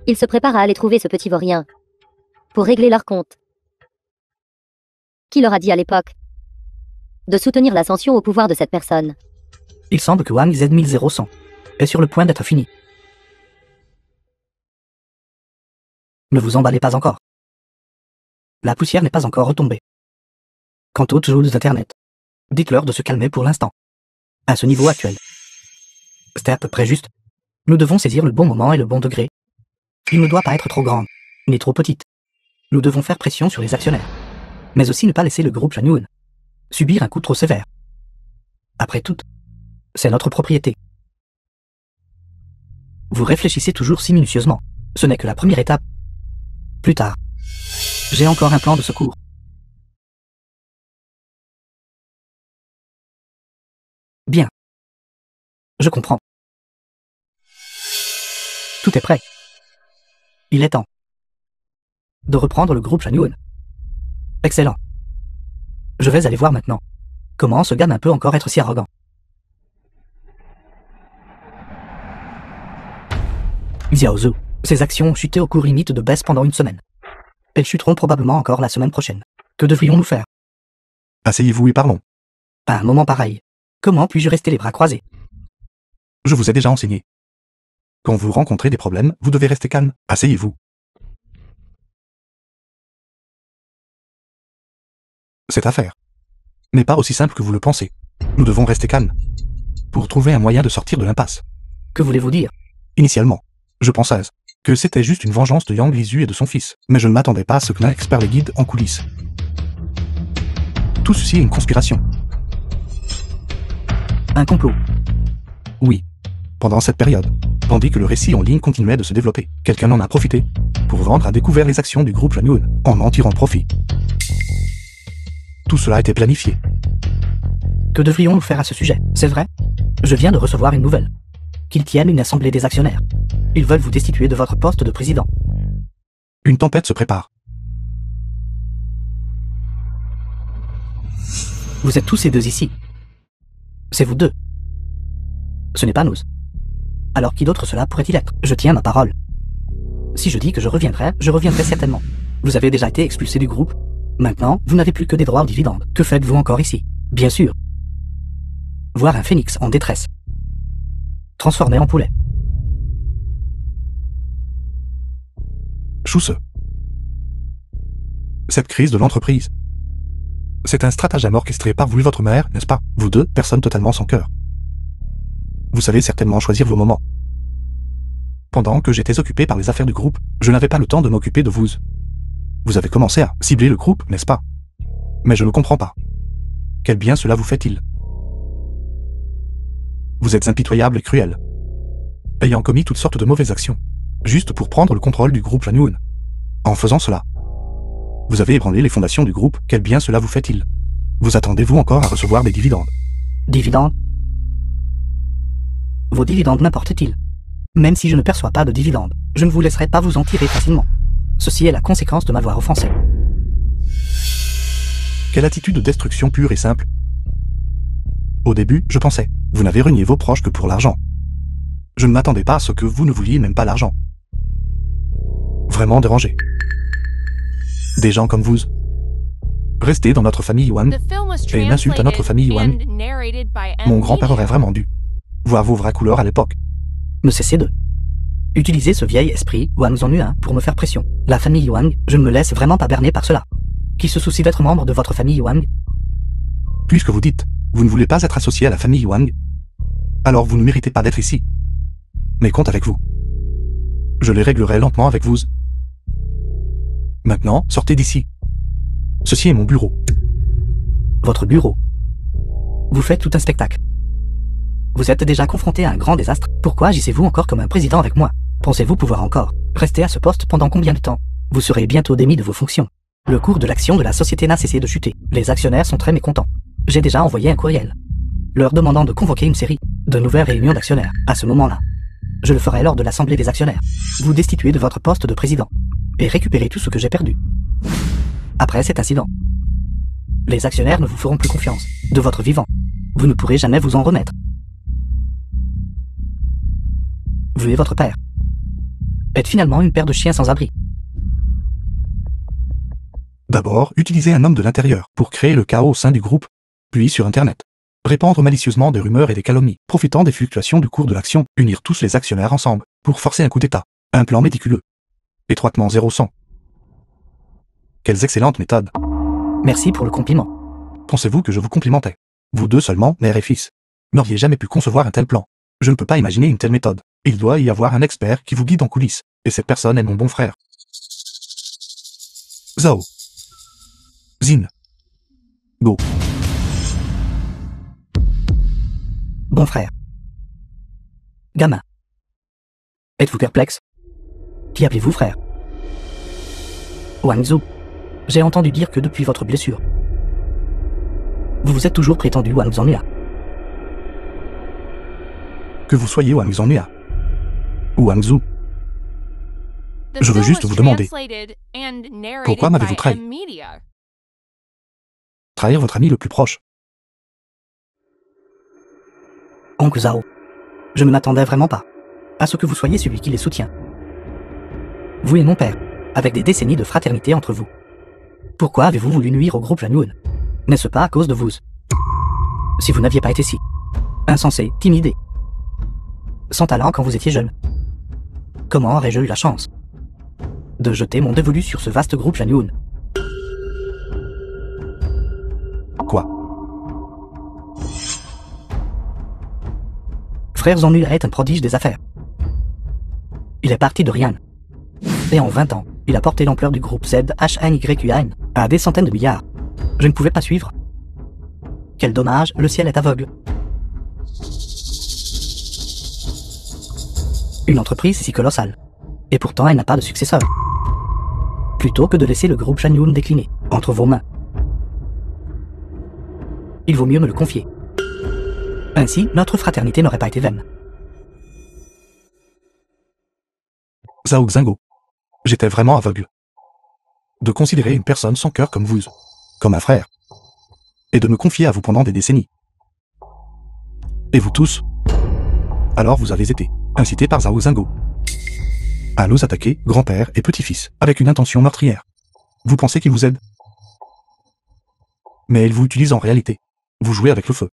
Ils se préparent à aller trouver ce petit vaurien pour régler leur compte. Qui leur a dit à l'époque de soutenir l'ascension au pouvoir de cette personne?
Il semble que Wang Z1100 est sur le point d'être fini. Ne vous emballez pas encore. La poussière n'est pas encore retombée. Quant aux Tujolus d'Internet, dites-leur de se calmer pour l'instant. À ce niveau actuel, c'était à peu près juste. Nous devons saisir le bon moment et le bon degré. Il ne doit pas être trop grand, ni trop petite. Nous devons faire pression sur les actionnaires. Mais aussi ne pas laisser le groupe Zanyuan subir un coup trop sévère. Après tout, c'est notre propriété. Vous réfléchissez toujours si minutieusement. Ce n'est que la première étape. Plus tard, j'ai encore un plan de secours. Bien. Je comprends. Tout est prêt. Il est temps de reprendre le groupe Zanyuan. Excellent. Je vais aller voir maintenant. Comment ce gamin peut encore être si arrogant? Xiaozu, ses actions ont chuté au cours limite de baisse pendant une semaine. Elles chuteront probablement encore la semaine prochaine. Que devrions-nous faire?
Asseyez-vous et parlons.
À un moment pareil, comment puis-je rester les bras croisés?
Je vous ai déjà enseigné. Quand vous rencontrez des problèmes, vous devez rester calme. Asseyez-vous. Cette affaire n'est pas aussi simple que vous le pensez. Nous devons rester calmes pour trouver un moyen de sortir de l'impasse.
Que voulez-vous dire?
Initialement, je pensais que c'était juste une vengeance de Yang Lizu et de son fils, mais je ne m'attendais pas à ce que l'un expert les guide en coulisses. Tout ceci est une conspiration.
Un complot.
Oui. Pendant cette période, tandis que le récit en ligne continuait de se développer, quelqu'un en a profité pour vendre à découvert les actions du groupe Lanyoun, en en tirant profit. Tout cela a été planifié.
Que devrions-nous faire à ce sujet? C'est vrai? Je viens de recevoir une nouvelle. Qu'ils tiennent une assemblée des actionnaires. Ils veulent vous destituer de votre poste de président.
Une tempête se prépare.
Vous êtes tous ces deux ici. C'est vous deux. Ce n'est pas nous. Alors qui d'autre cela pourrait-il être? Je tiens ma parole. Si je dis que je reviendrai certainement. Vous avez déjà été expulsé du groupe. Maintenant, vous n'avez plus que des droits aux dividendes. Que faites-vous encore ici? Bien sûr. Voir un phénix en détresse. Transformé en poulet.
Chousse. Cette crise de l'entreprise. C'est un stratagème orchestré par vous et votre mère, n'est-ce pas? Vous deux, personnes totalement sans cœur. Vous savez certainement choisir vos moments. Pendant que j'étais occupé par les affaires du groupe, je n'avais pas le temps de m'occuper de vous. Vous avez commencé à cibler le groupe, n'est-ce pas? Mais je ne comprends pas. Quel bien cela vous fait-il? Vous êtes impitoyable et cruel, ayant commis toutes sortes de mauvaises actions, juste pour prendre le contrôle du groupe Lanyoun. En faisant cela, vous avez ébranlé les fondations du groupe. Quel bien cela vous fait-il? Vous attendez-vous encore à recevoir des dividendes?
Dividendes? Vos dividendes m'importent-ils? Même si je ne perçois pas de dividendes, je ne vous laisserai pas vous en tirer facilement. Ceci est la conséquence de m'avoir offensé.
Quelle attitude de destruction pure et simple. Au début, je pensais, vous n'avez renié vos proches que pour l'argent. Je ne m'attendais pas à ce que vous ne vouliez même pas l'argent. Vraiment dérangé. Des gens comme vous. Restez dans notre famille Yuan et une insulte à notre famille Yuan. Mon grand-père aurait vraiment dû voir vos vraies couleurs à l'époque.
Me cessez de utiliser ce vieil esprit Wang Zhongyuan pour me faire pression. La famille Wang, je ne me laisse vraiment pas berner par cela. Qui se soucie d'être membre de votre famille Wang?
Puisque vous dites, vous ne voulez pas être associé à la famille Wang, alors vous ne méritez pas d'être ici. Mais compte avec vous. Je les réglerai lentement avec vous. Maintenant, sortez d'ici. Ceci est mon bureau.
Votre bureau? Vous faites tout un spectacle. Vous êtes déjà confronté à un grand désastre. Pourquoi agissez-vous encore comme un président avec moi? Pensez-vous pouvoir encore rester à ce poste pendant combien de temps? Vous serez bientôt démis de vos fonctions. Le cours de l'action de la société n'a cessé de chuter. Les actionnaires sont très mécontents. J'ai déjà envoyé un courriel leur demandant de convoquer une série de nouvelles réunions d'actionnaires. À ce moment-là, je le ferai lors de l'assemblée des actionnaires. Vous destituez de votre poste de président et récupérez tout ce que j'ai perdu. Après cet incident, les actionnaires ne vous feront plus confiance. De votre vivant, vous ne pourrez jamais vous en remettre. Vous et votre père êtes finalement une paire de chiens sans abri.
D'abord, utilisez un homme de l'intérieur pour créer le chaos au sein du groupe, puis sur Internet. Répandre malicieusement des rumeurs et des calomnies, profitant des fluctuations du cours de l'action, unir tous les actionnaires ensemble, pour forcer un coup d'État. Un plan méticuleux. Étroitement 0-100. Quelles excellentes méthodes.
Merci pour le compliment.
Pensez-vous que je vous complimentais? Vous deux seulement, mère et fils, n'auriez jamais pu concevoir un tel plan. Je ne peux pas imaginer une telle méthode. Il doit y avoir un expert qui vous guide en coulisses, et cette personne est mon bon frère. Zhao. Xin. Go.
Bon frère. Gamin. Êtes-vous perplexe? Qui appelez-vous frère? Wang Zhu. J'ai entendu dire que depuis votre blessure, vous vous êtes toujours prétendu Wang Zhongyuan.
Que vous soyez Wang Zhongyuan ou Wang Zhu, je veux juste vous demander, pourquoi m'avez-vous trahi? Trahir votre ami le plus proche.
Oncle Zhao, je ne m'attendais vraiment pas à ce que vous soyez celui qui les soutient. Vous et mon père, avec des décennies de fraternité entre vous. Pourquoi avez-vous voulu nuire au groupe Janun? N'est-ce pas à cause de vous? Si vous n'aviez pas été si insensé, timide, sans talent quand vous étiez jeune, comment aurais-je eu la chance de jeter mon dévolu sur ce vaste groupe Janun?
Quoi?
Frère Zanula est un prodige des affaires. Il est parti de rien. Et en 20 ans, il a porté l'ampleur du groupe ZHNYUAN à des centaines de milliards. Je ne pouvais pas suivre. Quel dommage, le ciel est aveugle. Une entreprise si colossale. Et pourtant, elle n'a pas de successeur. Plutôt que de laisser le groupe Janun décliner entre vos mains, il vaut mieux me le confier. Ainsi, notre fraternité n'aurait pas été vaine.
Zhao Xingo. J'étais vraiment aveugle. De considérer une personne sans cœur comme vous, comme un frère, et de me confier à vous pendant des décennies. Et vous tous? Alors vous avez été incités par Zhao Xingo à nous attaquer, grand-père et petit-fils, avec une intention meurtrière. Vous pensez qu'il vous aide? Mais il vous utilise en réalité. Vous jouez avec le feu.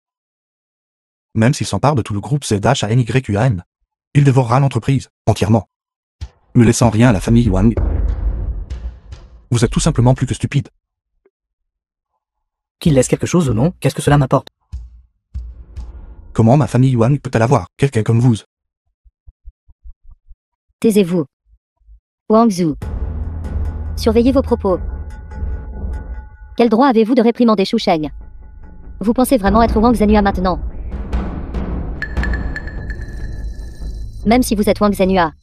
Même s'il s'empare de tout le groupe ZHNYUAN, il dévorera l'entreprise, entièrement, ne laissant rien à la famille Wang. Vous êtes tout simplement plus que stupide.
Qu'il laisse quelque chose ou non, qu'est-ce que cela m'apporte?
Comment ma famille Wang peut-elle avoir quelqu'un comme vous?
Taisez-vous. Wang Zhu. Surveillez vos propos. Quel droit avez-vous de réprimander Shu Sheng? Vous pensez vraiment être Wang Zhenhua maintenant? Même si vous êtes Wang Zhenhua,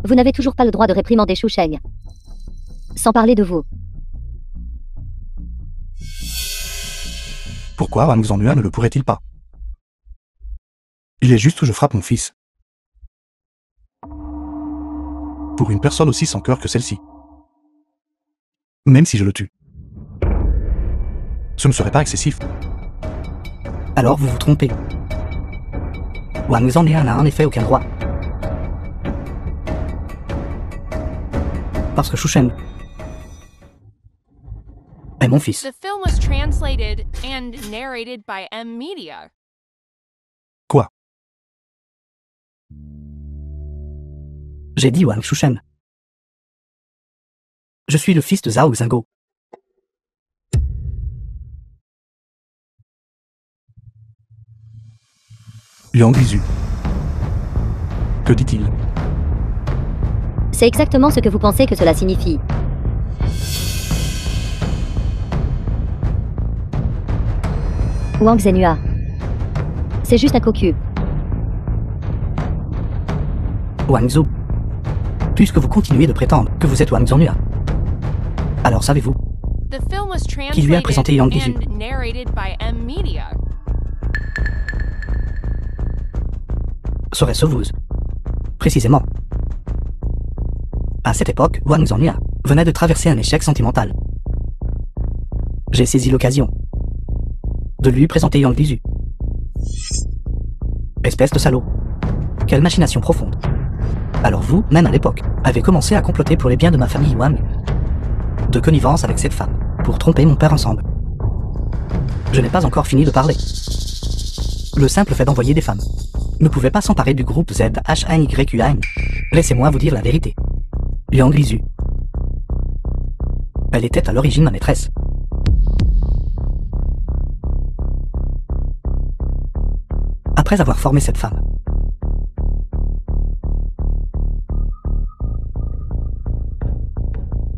vous n'avez toujours pas le droit de réprimander Shu Sheng. Sans parler de vous.
Pourquoi Wang Zhenhua ne le pourrait-il pas? Il est juste que je frappe mon fils. Pour une personne aussi sans cœur que celle-ci. Même si je le tue. Ce ne serait pas excessif.
Alors vous vous trompez. Wang Zhenhua n'a en effet aucun droit. Parce que Shu Sheng est mon fils.
The film was translated and narrated by M Media.
Quoi?
J'ai dit Wang Shu Sheng. Je suis le fils de Zhao Xingo.
Yang Lizu. Que dit-il?
C'est exactement ce que vous pensez que cela signifie. Wang Zhenhua. C'est juste un cocu.
Wang Zhu. Puisque vous continuez de prétendre que vous êtes Wang Zhenhua, alors savez-vous
The film was
qui lui a présenté Yang Lizu?
translated and narrated by M Media.
Serait-ce vous? Précisément. À cette époque, Wang Zhenhua venait de traverser un échec sentimental. J'ai saisi l'occasion de lui présenter Yang Lizu. Espèce de salaud. Quelle machination profonde. Alors vous, même à l'époque, avez commencé à comploter pour les biens de ma famille Wang. De connivence avec cette femme, pour tromper mon père ensemble. Je n'ai pas encore fini de parler. Le simple fait d'envoyer des femmes ne pouvait pas s'emparer du groupe ZHNYUAN. Laissez-moi vous dire la vérité. Yang Lizu. Elle était à l'origine ma maîtresse. Après avoir formé cette femme,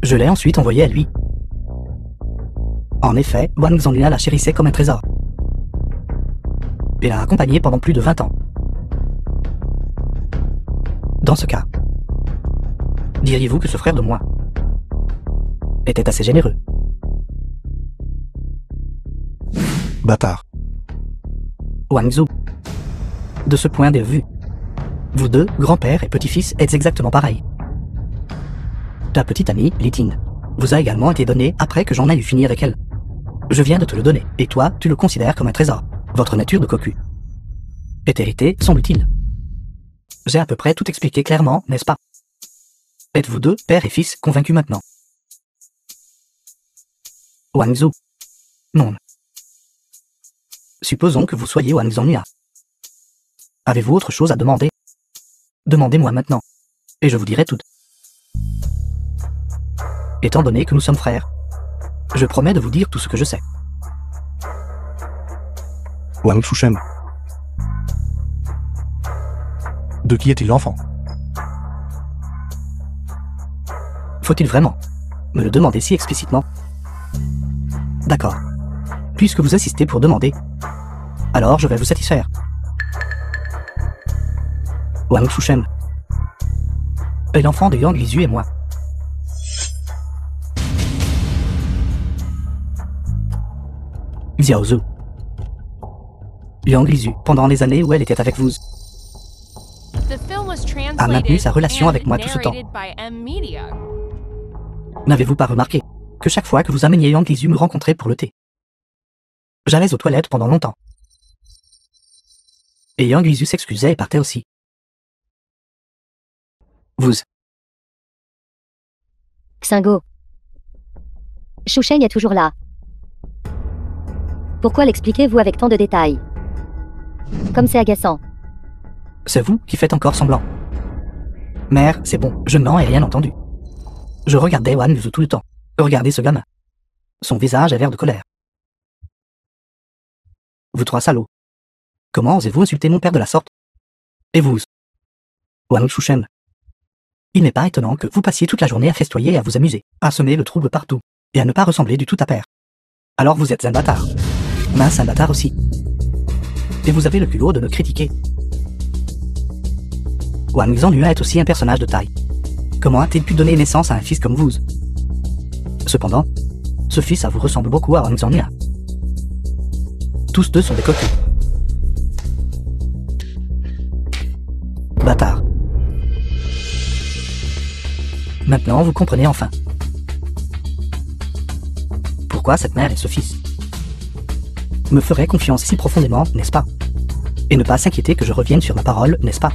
je l'ai ensuite envoyée à lui. En effet, Wang Zhenhua la chérissait comme un trésor. Et l'a accompagnée pendant plus de 20 ans. Dans ce cas, diriez-vous que ce frère de moi était assez généreux?
Bâtard.
Wang Zhu. De ce point de vue, vous deux, grand-père et petit-fils, êtes exactement pareils. Ta petite amie, Li Ting, vous a également été donné après que j'en ai eu fini avec elle. Je viens de te le donner, et toi, tu le considères comme un trésor. Votre nature de cocu est héritée, semble-t-il. J'ai à peu près tout expliqué clairement, n'est-ce pas? Êtes-vous deux, père et fils, convaincus maintenant? Wang Zhu. Non. Supposons que vous soyez Wang Zhongya. Avez-vous autre chose à demander? Demandez-moi maintenant, et je vous dirai tout. Étant donné que nous sommes frères, je promets de vous dire tout ce que je sais.
Wang Chushem. De qui est-il l'enfant?
Faut-il vraiment me le demander si explicitement? D'accord. Puisque vous assistez pour demander, alors je vais vous satisfaire. Wang Chushem est l'enfant de Yang Lizhu et moi. Xiao Zhu. Yang Lizhu, pendant les années où elle était avec vous, a maintenu sa relation avec moi tout ce temps. N'avez-vous pas remarqué que chaque fois que vous ameniez Yang Lizhu me rencontrer pour le thé, j'allais aux toilettes pendant longtemps. Et Yang Lizhu s'excusait et partait aussi. Vous.
Xingo. Shu Sheng est toujours là. Pourquoi l'expliquez-vous avec tant de détails? Comme c'est agaçant.
C'est vous qui faites encore semblant. Mère, c'est bon, je n'en ai rien entendu. Je regardais Wang Lizhu tout le temps. Regardez ce gamin. Son visage est vert de colère. Vous trois salauds. Comment osez-vous insulter mon père de la sorte? Et vous, Wang Chushem. Il n'est pas étonnant que vous passiez toute la journée à festoyer et à vous amuser, à semer le trouble partout, et à ne pas ressembler du tout à père. Alors vous êtes un bâtard. Mince, un bâtard aussi. Et vous avez le culot de me critiquer. Wang Zhongya est aussi un personnage de taille. Comment a-t-il pu donner naissance à un fils comme vous? Cependant, ce fils à vous ressemble beaucoup à Wang Zhongya. Tous deux sont des cocus. Bâtard. Maintenant, vous comprenez enfin. Pourquoi cette mère et ce fils me feraient confiance si profondément, n'est-ce pas? Et ne pas s'inquiéter que je revienne sur ma parole, n'est-ce pas?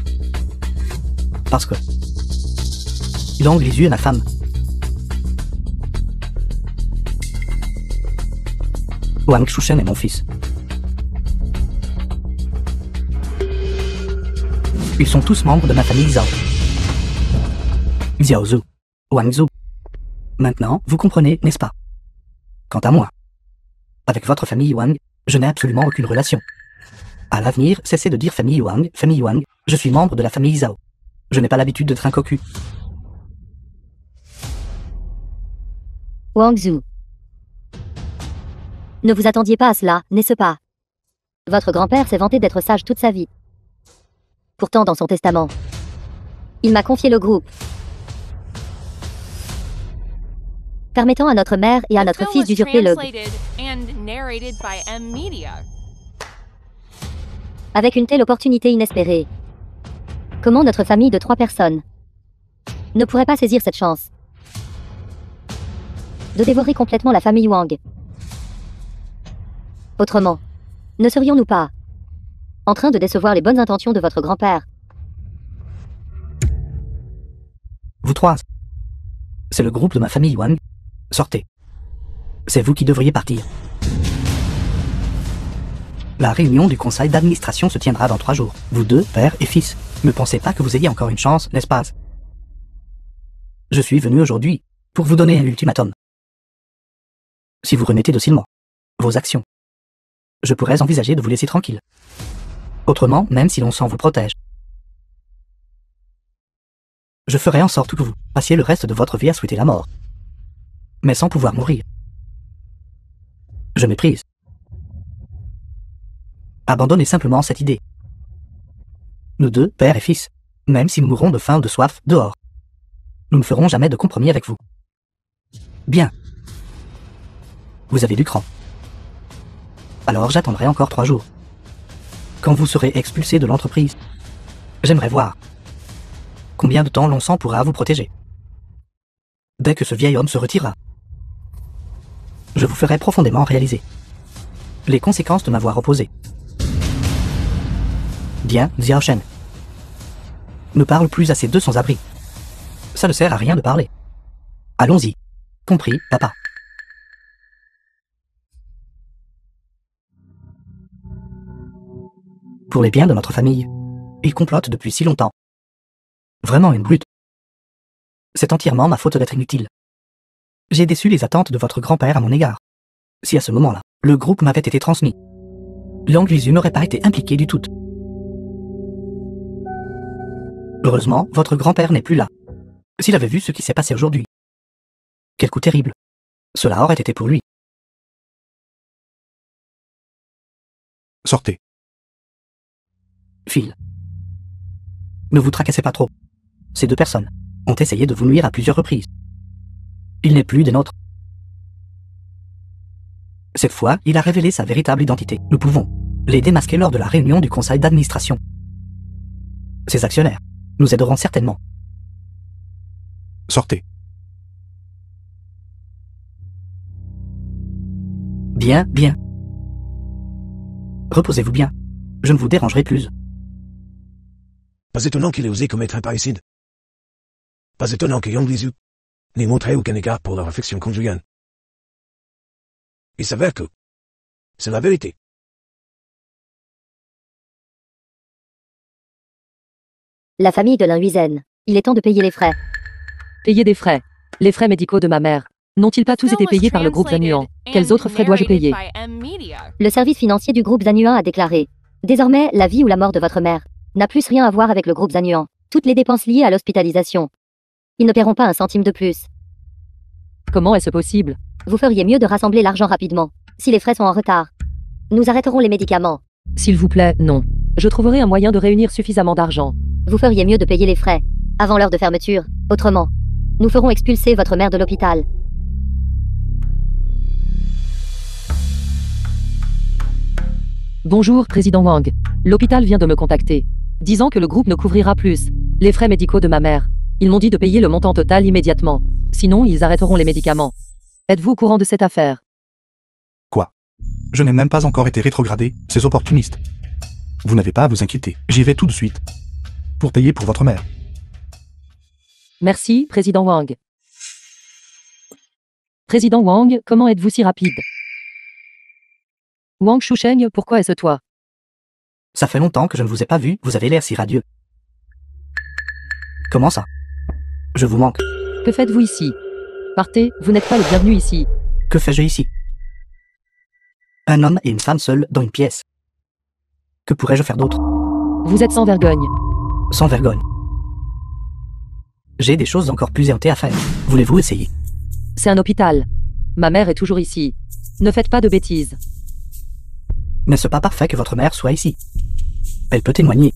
Parce que Yang Lizhu est ma femme. Wang Chushem est mon fils. Ils sont tous membres de ma famille Zhao. Xiao Zhu, Wang Zhu. Maintenant, vous comprenez, n'est-ce pas? Quant à moi, avec votre famille Wang, je n'ai absolument aucune relation. À l'avenir, cessez de dire famille Wang, je suis membre de la famille Zhao. Je n'ai pas l'habitude d'être un cocu.
Wang Zhu. Ne vous attendiez pas à cela, n'est-ce pas? Votre grand-père s'est vanté d'être sage toute sa vie. Pourtant, dans son testament, il m'a confié le groupe, permettant à notre mère et à notre fils d'usurper le... Avec une telle opportunité inespérée, comment notre famille de 3 personnes ne pourrait pas saisir cette chance de dévorer complètement la famille Wang? Autrement, ne serions-nous pas en train de décevoir les bonnes intentions de votre grand-père?
Vous trois, c'est le groupe de ma famille Wang. Sortez. C'est vous qui devriez partir. La réunion du conseil d'administration se tiendra dans 3 jours. Vous deux, père et fils, ne pensez pas que vous ayez encore une chance, n'est-ce pas? Je suis venu aujourd'hui pour vous donner un ultimatum. Si vous remettez docilement vos actions, je pourrais envisager de vous laisser tranquille. Autrement, même si l'on s'en vous protège, je ferai en sorte que vous passiez le reste de votre vie à souhaiter la mort, mais sans pouvoir mourir. Je méprise. Abandonnez simplement cette idée. Nous deux, père et fils, même si nous mourrons de faim ou de soif dehors, nous ne ferons jamais de compromis avec vous. Bien. Vous avez du cran. Alors j'attendrai encore 3 jours. Quand vous serez expulsé de l'entreprise, j'aimerais voir combien de temps l'on s'en pourra vous protéger. Dès que ce vieil homme se retirera, je vous ferai profondément réaliser les conséquences de m'avoir opposé. Bien, Xiaoshen. Ne parle plus à ces deux sans-abri. Ça ne sert à rien de parler. Allons-y. Compris, papa. Pour les biens de notre famille, il complote depuis si longtemps. Vraiment une brute. C'est entièrement ma faute d'être inutile. J'ai déçu les attentes de votre grand-père à mon égard. Si à ce moment-là, le groupe m'avait été transmis, Liang Lizu n'aurait pas été impliqué du tout. Heureusement, votre grand-père n'est plus là. S'il avait vu ce qui s'est passé aujourd'hui. Quel coup terrible. Cela aurait été pour lui.
Sortez.
Phil. Ne vous tracassez pas trop. Ces deux personnes ont essayé de vous nuire à plusieurs reprises. Il n'est plus des nôtres. Cette fois, il a révélé sa véritable identité. Nous pouvons les démasquer lors de la réunion du conseil d'administration. Ces actionnaires nous aideront certainement.
Sortez.
Bien, bien. Reposez-vous bien. Je ne vous dérangerai plus.
Pas étonnant qu'il ait osé commettre un parricide. Pas étonnant que Yang Lizu n'ait montré aucun égard pour leur affection conjugale. Il s'avère que c'est la vérité.
La famille de Lin-Huizen. Il est temps de payer les frais.
Payer des frais. Les frais médicaux de ma mère. N'ont-ils pas tous été payés par le groupe Zanuan? Quels autres frais dois-je payer?
Le service financier du groupe Zanuan a déclaré. Désormais, la vie ou la mort de votre mère n'a plus rien à voir avec le groupe Zanuan. Toutes les dépenses liées à l'hospitalisation. Ils ne paieront pas un centime de plus.
Comment est-ce possible?
Vous feriez mieux de rassembler l'argent rapidement. Si les frais sont en retard, nous arrêterons les médicaments.
S'il vous plaît, non. Je trouverai un moyen de réunir suffisamment d'argent.
Vous feriez mieux de payer les frais avant l'heure de fermeture. Autrement, nous ferons expulser votre mère de l'hôpital.
Bonjour, président Wang. L'hôpital vient de me contacter, disant que le groupe ne couvrira plus les frais médicaux de ma mère. Ils m'ont dit de payer le montant total immédiatement. Sinon, ils arrêteront les médicaments. Êtes-vous au courant de cette affaire?
Quoi? Je n'ai même pas encore été rétrogradé, ces opportunistes. Vous n'avez pas à vous inquiéter, j'y vais tout de suite. Pour payer pour votre mère.
Merci, président Wang. Président Wang, comment êtes-vous si rapide? Wang Shusheng, pourquoi est-ce toi?
Ça fait longtemps que je ne vous ai pas vu, vous avez l'air si radieux. Comment ça? Je vous manque.
Que faites-vous ici? Partez, vous n'êtes pas le bienvenu ici.
Que fais-je ici? Un homme et une femme seuls dans une pièce. Que pourrais-je faire d'autre?
Vous êtes sans vergogne.
Sans vergogne. J'ai des choses encore plus éhontées à faire. Voulez-vous essayer?
C'est un hôpital. Ma mère est toujours ici. Ne faites pas de bêtises.
N'est-ce pas parfait que votre mère soit ici? Elle peut témoigner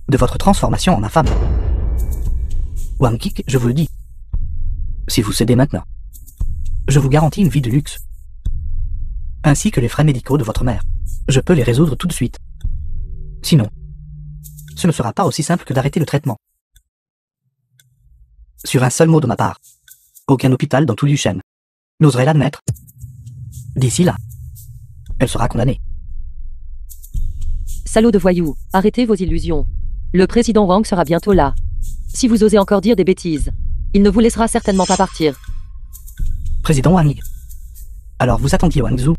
de votre transformation en ma femme. Wang Kik, je vous le dis. Si vous cédez maintenant, je vous garantis une vie de luxe. Ainsi que les frais médicaux de votre mère. Je peux les résoudre tout de suite. Sinon, ce ne sera pas aussi simple que d'arrêter le traitement. Sur un seul mot de ma part. Aucun hôpital dans tout Lushen n'oserait l'admettre. D'ici là, elle sera condamnée.
Salaud de voyous, arrêtez vos illusions. Le président Wang sera bientôt là. Si vous osez encore dire des bêtises, il ne vous laissera certainement pas partir.
Président Wang. Alors vous attendiez Wang Zhu.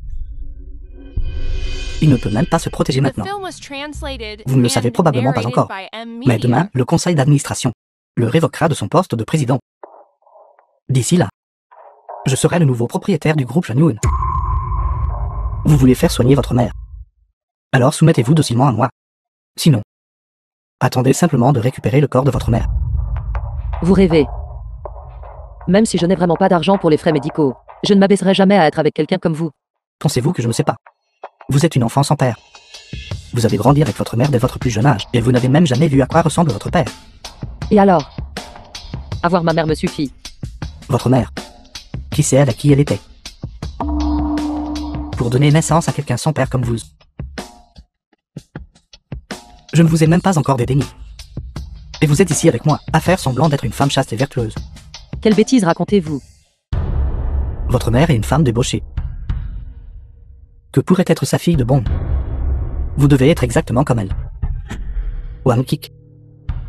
Il ne peut même pas se protéger maintenant. Vous ne le savez probablement pas encore. Mais demain, le conseil d'administration le révoquera de son poste de président. D'ici là, je serai le nouveau propriétaire du groupe Zanyun. Vous voulez faire soigner votre mère. Alors soumettez-vous docilement à moi. Sinon, attendez simplement de récupérer le corps de votre mère.
Vous rêvez. Même si je n'ai vraiment pas d'argent pour les frais médicaux, je ne m'abaisserai jamais à être avec quelqu'un comme vous.
Pensez-vous que je ne sais pas? Vous êtes une enfant sans père. Vous avez grandi avec votre mère dès votre plus jeune âge, et vous n'avez même jamais vu à quoi ressemble votre père.
Et alors? Avoir ma mère me suffit.
Votre mère. Qui sait à qui elle était? Pour donner naissance à quelqu'un sans père comme vous. Je ne vous ai même pas encore dédaigné. Et vous êtes ici avec moi, à faire semblant d'être une femme chaste et vertueuse.
Quelle bêtise racontez-vous?
Votre mère est une femme débauchée. que pourrait être sa fille de bon. Vous devez être exactement comme elle. Wang Kik,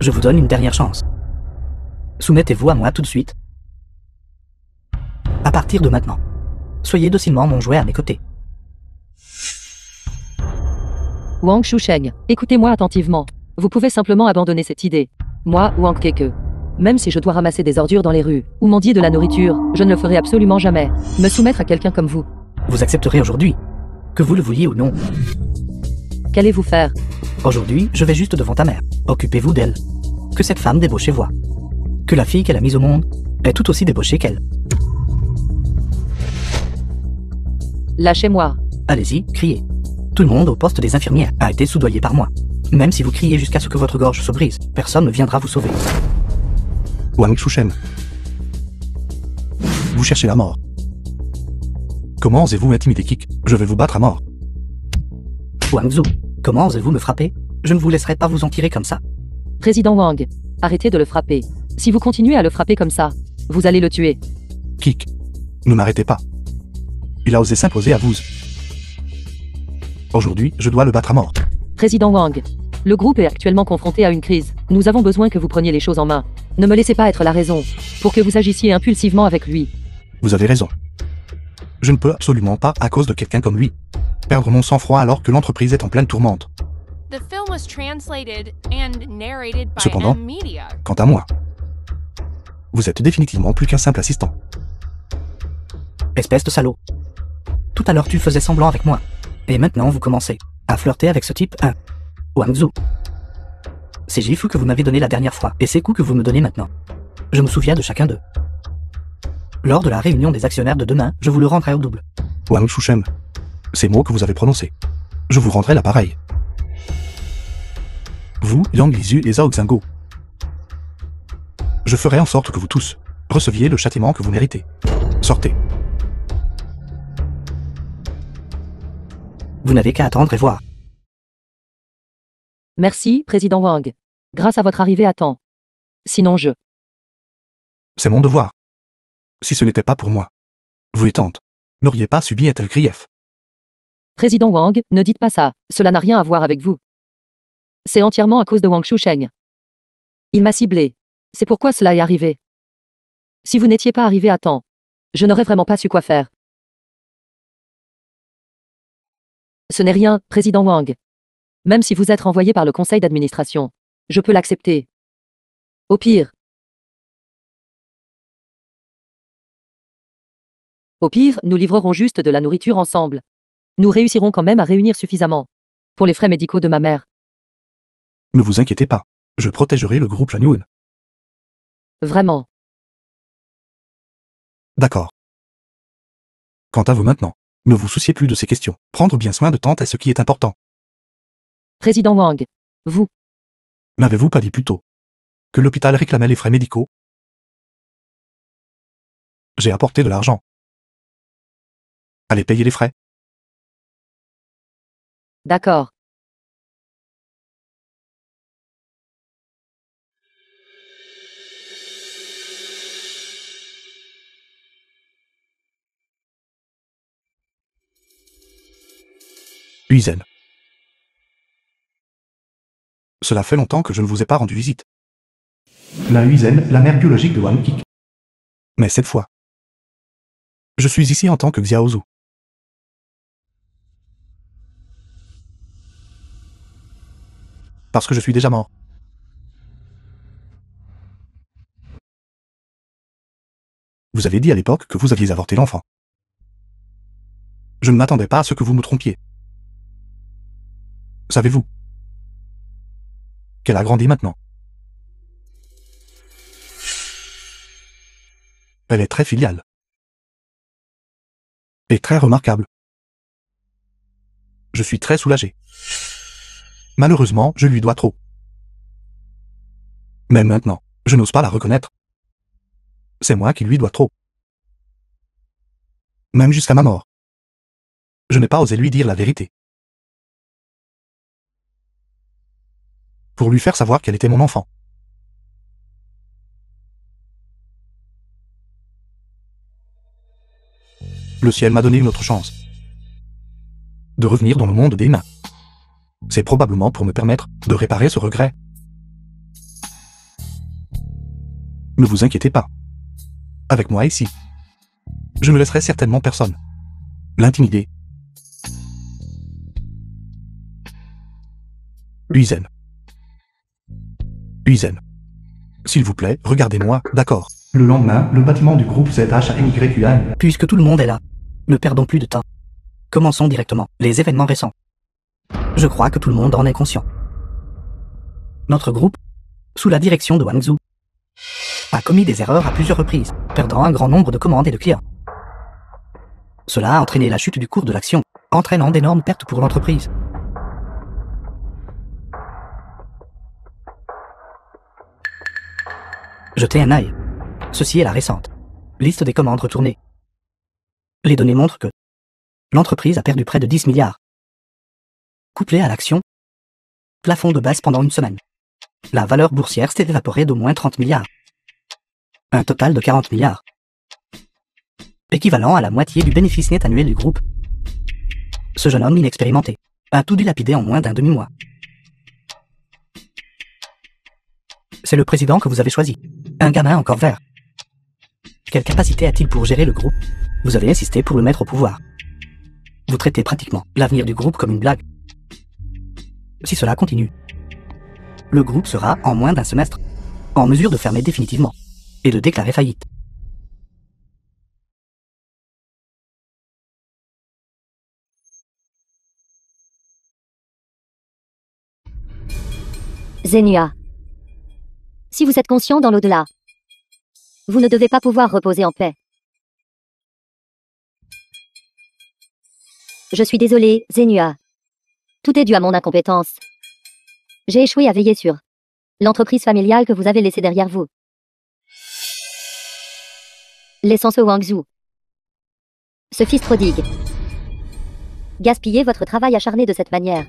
je vous donne une dernière chance. Soumettez-vous à moi tout de suite. À partir de maintenant, soyez docilement mon jouet à mes côtés.
Wang Shusheng, écoutez-moi attentivement. Vous pouvez simplement abandonner cette idée. Moi, Wang Keke. Même si je dois ramasser des ordures dans les rues, ou mendier de la nourriture, je ne le ferai absolument jamais. Me soumettre à quelqu'un comme vous.
Vous accepterez aujourd'hui, que vous le vouliez ou non.
Qu'allez-vous faire?
Aujourd'hui, je vais juste devant ta mère. Occupez-vous d'elle. Que cette femme débauchée voit. Que la fille qu'elle a mise au monde est tout aussi débauchée qu'elle.
Lâchez-moi.
Allez-y, criez. Tout le monde au poste des infirmières a été soudoyé par moi. Même si vous criez jusqu'à ce que votre gorge se brise, personne ne viendra vous sauver.
Wang Shusheng. Vous cherchez la mort. Comment osez-vous m'intimider, Kik? Je vais vous battre à mort.
Wang Zhu, comment osez-vous me frapper? Je ne vous laisserai pas vous en tirer comme ça.
Président Wang, arrêtez de le frapper. Si vous continuez à le frapper comme ça, vous allez le tuer.
Kik, ne m'arrêtez pas. Il a osé s'imposer à vous. Aujourd'hui, je dois le battre à mort.
Président Wang, le groupe est actuellement confronté à une crise. Nous avons besoin que vous preniez les choses en main. Ne me laissez pas être la raison pour que vous agissiez impulsivement avec lui.
Vous avez raison. Je ne peux absolument pas, à cause de quelqu'un comme lui, perdre mon sang-froid alors que l'entreprise est en pleine tourmente.
The film was translated and narrated by
Cependant,
M Media.
quant à moi, vous êtes définitivement plus qu'un simple assistant.
Espèce de salaud. Tout à l'heure tu faisais semblant avec moi. Et maintenant vous commencez à flirter avec ce type, hein. Wang Zhu. Ces gifles que vous m'avez donné la dernière fois, et ces coups que vous me donnez maintenant. Je me souviens de chacun d'eux. Lors de la réunion des actionnaires de demain, je vous le rendrai au double.
Wang Shusheng, ces mots que vous avez prononcés, je vous rendrai l'appareil. Vous, Yang Lizu et Zhao Xingo. Je ferai en sorte que vous tous receviez le châtiment que vous méritez. Sortez.
Vous n'avez qu'à attendre et voir.
Merci, Président Wang. Grâce à votre arrivée à temps. Sinon
C'est mon devoir. Si ce n'était pas pour moi, vous et tante n'auriez pas subi un tel grief.
Président Wang, ne dites pas ça, cela n'a rien à voir avec vous. C'est entièrement à cause de Wang Shusheng. Il m'a ciblé. C'est pourquoi cela est arrivé. Si vous n'étiez pas arrivé à temps, je n'aurais vraiment pas su quoi faire. Ce n'est rien, Président Wang. Même si vous êtes renvoyé par le conseil d'administration, je peux l'accepter. Au pire, nous livrerons juste de la nourriture ensemble. Nous réussirons quand même à réunir suffisamment pour les frais médicaux de ma mère.
Ne vous inquiétez pas, je protégerai le groupe Lanyun.
Vraiment.
D'accord. Quant à vous maintenant, ne vous souciez plus de ces questions. Prendre bien soin de tante est ce qui est important.
Président Wang, vous,
N'avez-vous pas dit plus tôt que l'hôpital réclamait les frais médicaux? J'ai apporté de l'argent. Allez payer les frais.
d'accord.
Huizen. Cela fait longtemps que je ne vous ai pas rendu visite. La Huizen, la mère biologique de Wang Kik. Mais cette fois, je suis ici en tant que Xiao Zhu. Parce que je suis déjà mort. Vous avez dit à l'époque que vous aviez avorté l'enfant. Je ne m'attendais pas à ce que vous me trompiez. Savez-vous qu'elle a grandi maintenant? Elle est très filiale. Et très remarquable. Je suis très soulagé. Malheureusement, je lui dois trop. Mais maintenant, je n'ose pas la reconnaître. C'est moi qui lui dois trop. Même jusqu'à ma mort. Je n'ai pas osé lui dire la vérité. Pour lui faire savoir qu'elle était mon enfant. Le ciel m'a donné une autre chance. de revenir dans le monde des humains. C'est probablement pour me permettre de réparer ce regret. Ne vous inquiétez pas. Avec moi ici, je ne laisserai certainement personne l'intimider. Huizen. Huizen. S'il vous plaît, regardez-moi, d'accord. Le lendemain, le bâtiment du groupe ZHMYQN.
Puisque tout le monde est là, ne perdons plus de temps. Commençons directement les événements récents. Je crois que tout le monde en est conscient. Notre groupe, sous la direction de Wang Zhu, a commis des erreurs à plusieurs reprises, perdant un grand nombre de commandes et de clients. Cela a entraîné la chute du cours de l'action, entraînant d'énormes pertes pour l'entreprise. Jetez un œil. Ceci est la récente liste des commandes retournées. Les données montrent que l'entreprise a perdu près de 10 milliards. Couplé à l'action, plafond de baisse pendant une semaine. La valeur boursière s'est évaporée d'au moins 30 milliards. Un total de 40 milliards. Équivalent à la moitié du bénéfice net annuel du groupe. Ce jeune homme inexpérimenté a tout dilapidé en moins d'un demi-mois. C'est le président que vous avez choisi. Un gamin encore vert. Quelle capacité a-t-il pour gérer le groupe? Vous avez insisté pour le mettre au pouvoir. Vous traitez pratiquement l'avenir du groupe comme une blague. Si cela continue, le groupe sera, en moins d'un semestre, en mesure de fermer définitivement et de déclarer faillite.
Zenua. Si vous êtes conscient dans l'au-delà, vous ne devez pas pouvoir reposer en paix. Je suis désolé, Zenua. Tout est dû à mon incompétence. J'ai échoué à veiller sur l'entreprise familiale que vous avez laissée derrière vous. Laissant ce Wang Zhu, ce fils prodigue, gaspiller votre travail acharné de cette manière.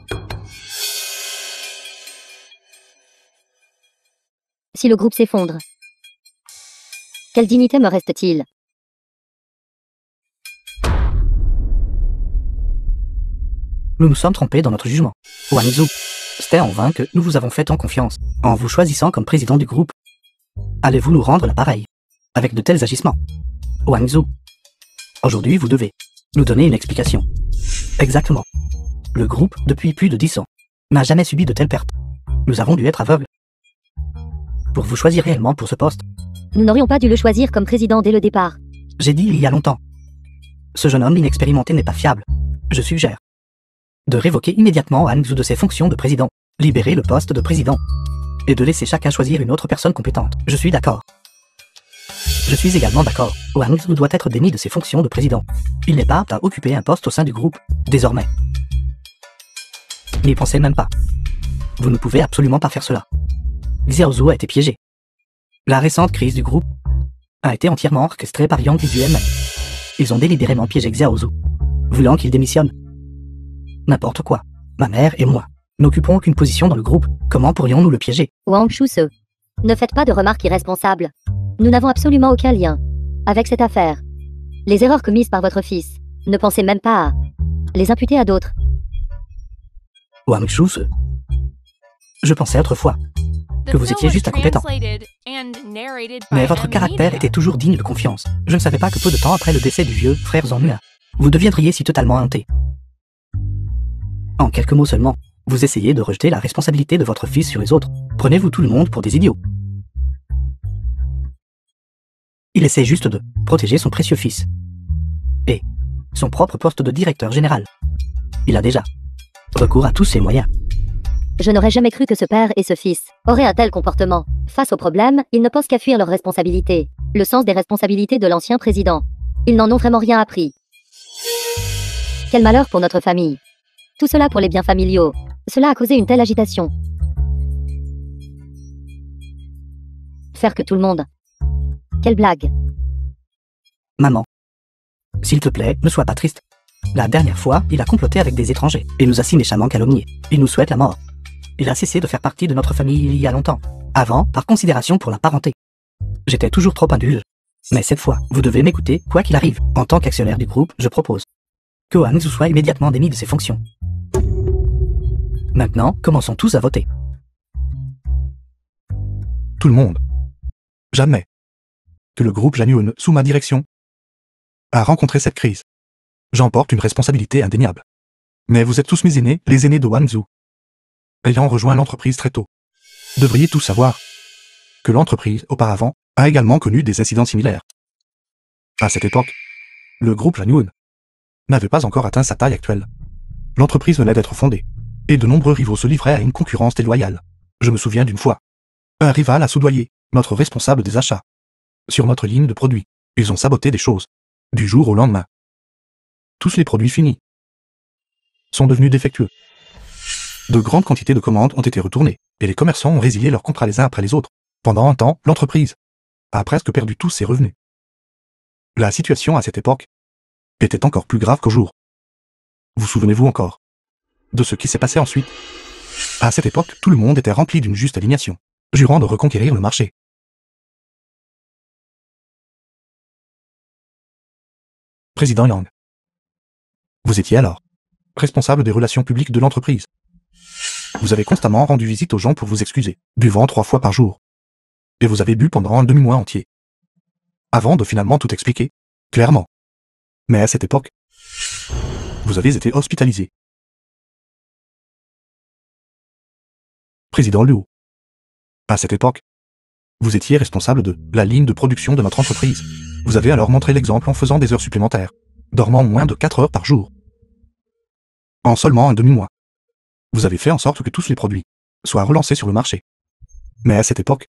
Si le groupe s'effondre, quelle dignité me reste-t-il?
Nous nous sommes trompés dans notre jugement. Wang Zhu, c'était en vain que nous vous avons fait en confiance, en vous choisissant comme président du groupe. Allez-vous nous rendre l'appareil avec de tels agissements? Wang Zhu, aujourd'hui vous devez nous donner une explication. Exactement. Le groupe, depuis plus de 10 ans, n'a jamais subi de telles pertes. Nous avons dû être aveugles. Pour vous choisir réellement pour ce poste.
Nous n'aurions pas dû le choisir comme président dès le départ.
J'ai dit il y a longtemps. Ce jeune homme inexpérimenté n'est pas fiable. Je suggère de révoquer immédiatement Wang Zhu de ses fonctions de président, libérer le poste de président, et de laisser chacun choisir une autre personne compétente. Je suis d'accord. Je suis également d'accord. Wang Zhu doit être démis de ses fonctions de président. Il n'est pas apte à occuper un poste au sein du groupe, désormais. N'y pensez même pas. Vous ne pouvez absolument pas faire cela. Xiao Zhu a été piégé. La récente crise du groupe a été entièrement orchestrée par Yang Li lui-même. Ils ont délibérément piégé Xiao Zhu, voulant qu'il démissionne. N'importe quoi. Ma mère et moi n'occupons aucune position dans le groupe. Comment pourrions-nous le piéger?
Wang Shu-se, ne faites pas de remarques irresponsables. Nous n'avons absolument aucun lien avec cette affaire. Les erreurs commises par votre fils, ne pensez même pas à les imputer à d'autres.
Wang Shu-se, je pensais autrefois que vous étiez juste incompétent. Mais votre caractère était toujours digne de confiance. Je ne savais pas que peu de temps après le décès du vieux frère Zanua, vous deviendriez si totalement hanté. En quelques mots seulement, vous essayez de rejeter la responsabilité de votre fils sur les autres. Prenez-vous tout le monde pour des idiots? Il essaie juste de protéger son précieux fils. Et son propre poste de directeur général. Il a déjà recours à tous ses moyens.
Je n'aurais jamais cru que ce père et ce fils auraient un tel comportement. Face aux problèmes, ils ne pensent qu'à fuir leurs responsabilités. Le sens des responsabilités de l'ancien président. Ils n'en ont vraiment rien appris. Quel malheur pour notre famille. Tout cela pour les biens familiaux. Cela a causé une telle agitation. Faire que tout le monde... Quelle blague.
Maman, s'il te plaît, ne sois pas triste. La dernière fois, il a comploté avec des étrangers et nous a si méchamment calomniés. Il nous souhaite la mort. Il a cessé de faire partie de notre famille il y a longtemps. Avant, par considération pour la parenté. J'étais toujours trop indulgent. Mais cette fois, vous devez m'écouter, quoi qu'il arrive. En tant qu'actionnaire du groupe, je propose que Wang Zhu soit immédiatement démis de ses fonctions. Maintenant, commençons tous à voter.
Tout le monde. Jamais. Que le groupe Janyun, sous ma direction, a rencontré cette crise. J'en porte une responsabilité indéniable. Mais vous êtes tous mes aînés, les aînés de Wang Zhu. Ayant rejoint l'entreprise très tôt. Devriez tous savoir que l'entreprise, auparavant, a également connu des incidents similaires. À cette époque, le groupe Janyun n'avait pas encore atteint sa taille actuelle. L'entreprise venait d'être fondée, et de nombreux rivaux se livraient à une concurrence déloyale. Je me souviens d'une fois. Un rival a soudoyé notre responsable des achats. Sur notre ligne de produits, ils ont saboté des choses. Du jour au lendemain. Tous les produits finis sont devenus défectueux. De grandes quantités de commandes ont été retournées, et les commerçants ont résilié leurs contrats les uns après les autres. Pendant un temps, l'entreprise a presque perdu tous ses revenus. La situation à cette époque était encore plus grave qu'au jour. Vous souvenez-vous encore de ce qui s'est passé ensuite? À cette époque, tout le monde était rempli d'une juste indignation, jurant de reconquérir le marché. Président Yang. Vous étiez alors responsable des relations publiques de l'entreprise. Vous avez constamment rendu visite aux gens pour vous excuser, buvant 3 fois par jour. Et vous avez bu pendant un demi-mois entier. Avant de finalement tout expliquer, clairement. Mais à cette époque, vous avez été hospitalisé. Président Liu. À cette époque, vous étiez responsable de la ligne de production de notre entreprise. Vous avez alors montré l'exemple en faisant des heures supplémentaires, dormant moins de 4 heures par jour. En seulement un demi-mois, vous avez fait en sorte que tous les produits soient relancés sur le marché. Mais à cette époque,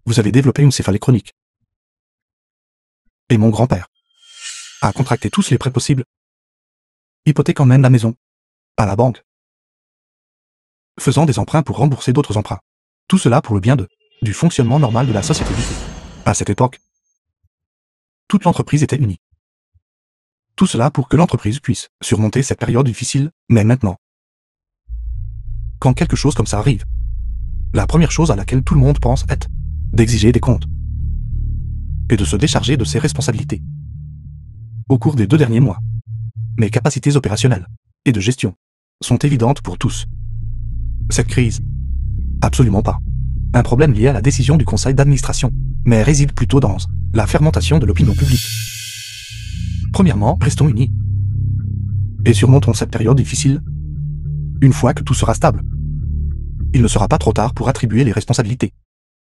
vous avez développé une céphalée chronique. Et mon grand-père a contracté tous les prêts possibles, hypothéquant même la maison, à la banque, faisant des emprunts pour rembourser d'autres emprunts. Tout cela pour le bien du fonctionnement normal de la société. À cette époque, toute l'entreprise était unie. Tout cela pour que l'entreprise puisse surmonter cette période difficile, mais maintenant. Quand quelque chose comme ça arrive, la première chose à laquelle tout le monde pense est d'exiger des comptes et de se décharger de ses responsabilités. Au cours des 2 derniers mois, mes capacités opérationnelles et de gestion sont évidentes pour tous. Cette crise, absolument pas un problème lié à la décision du conseil d'administration, mais réside plutôt dans la fermentation de l'opinion publique. Premièrement, restons unis et surmontons cette période difficile. Une fois que tout sera stable, il ne sera pas trop tard pour attribuer les responsabilités.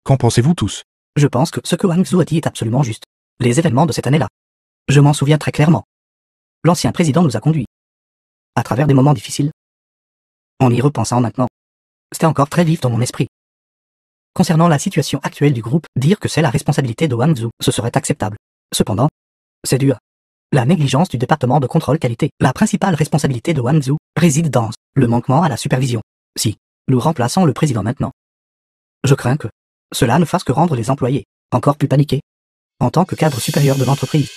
Qu'en pensez-vous tous?
Je pense que ce que Wang Zhu a dit est absolument juste. Les événements de cette année-là, je m'en souviens très clairement. L'ancien président nous a conduits à travers des moments difficiles. En y repensant maintenant, c'était encore très vif dans mon esprit. Concernant la situation actuelle du groupe, dire que c'est la responsabilité de Wang Zhu, ce serait acceptable. Cependant, c'est dû à la négligence du département de contrôle qualité. La principale responsabilité de Wang Zhu réside dans le manquement à la supervision. Si nous remplaçons le président maintenant, je crains que cela ne fasse que rendre les employés encore plus paniqués. En tant que cadre supérieur de l'entreprise,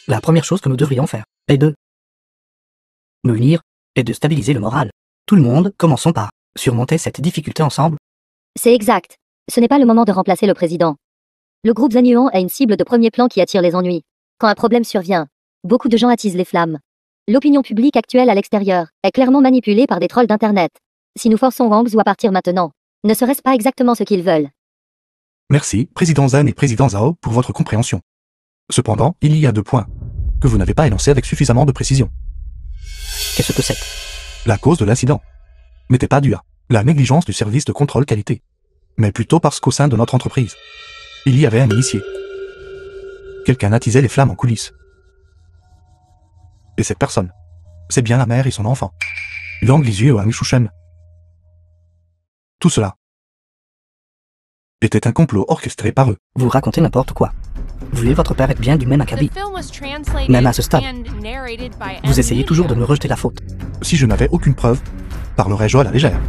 la première chose que nous devrions faire est de nous unir et de stabiliser le moral. Tout le monde, commençons par surmonter cette difficulté ensemble.
C'est exact. Ce n'est pas le moment de remplacer le président. Le groupe Janyun a une cible de premier plan qui attire les ennuis. Quand un problème survient, beaucoup de gens attisent les flammes. L'opinion publique actuelle à l'extérieur est clairement manipulée par des trolls d'Internet. Si nous forçons Wang Zhu à partir maintenant, ne serait-ce pas exactement ce qu'ils veulent?
Merci, président Zhan et président Zhao, pour votre compréhension. Cependant, il y a 2 points que vous n'avez pas énoncés avec suffisamment de précision.
Qu'est-ce que c'est?
La cause de l'incident n'était pas due à la négligence du service de contrôle qualité, mais plutôt parce qu'au sein de notre entreprise, il y avait un initié. Quelqu'un attisait les flammes en coulisses. Et cette personne, c'est bien la mère et son enfant, Yang Lizue et Wang Shushen. Tout cela était un complot orchestré par eux.
Vous racontez n'importe quoi. Vous et votre père êtes bien du même acabit. Même à ce stade, vous essayez toujours de me rejeter la faute.
Si je n'avais aucune preuve, parlerais-je à la légère.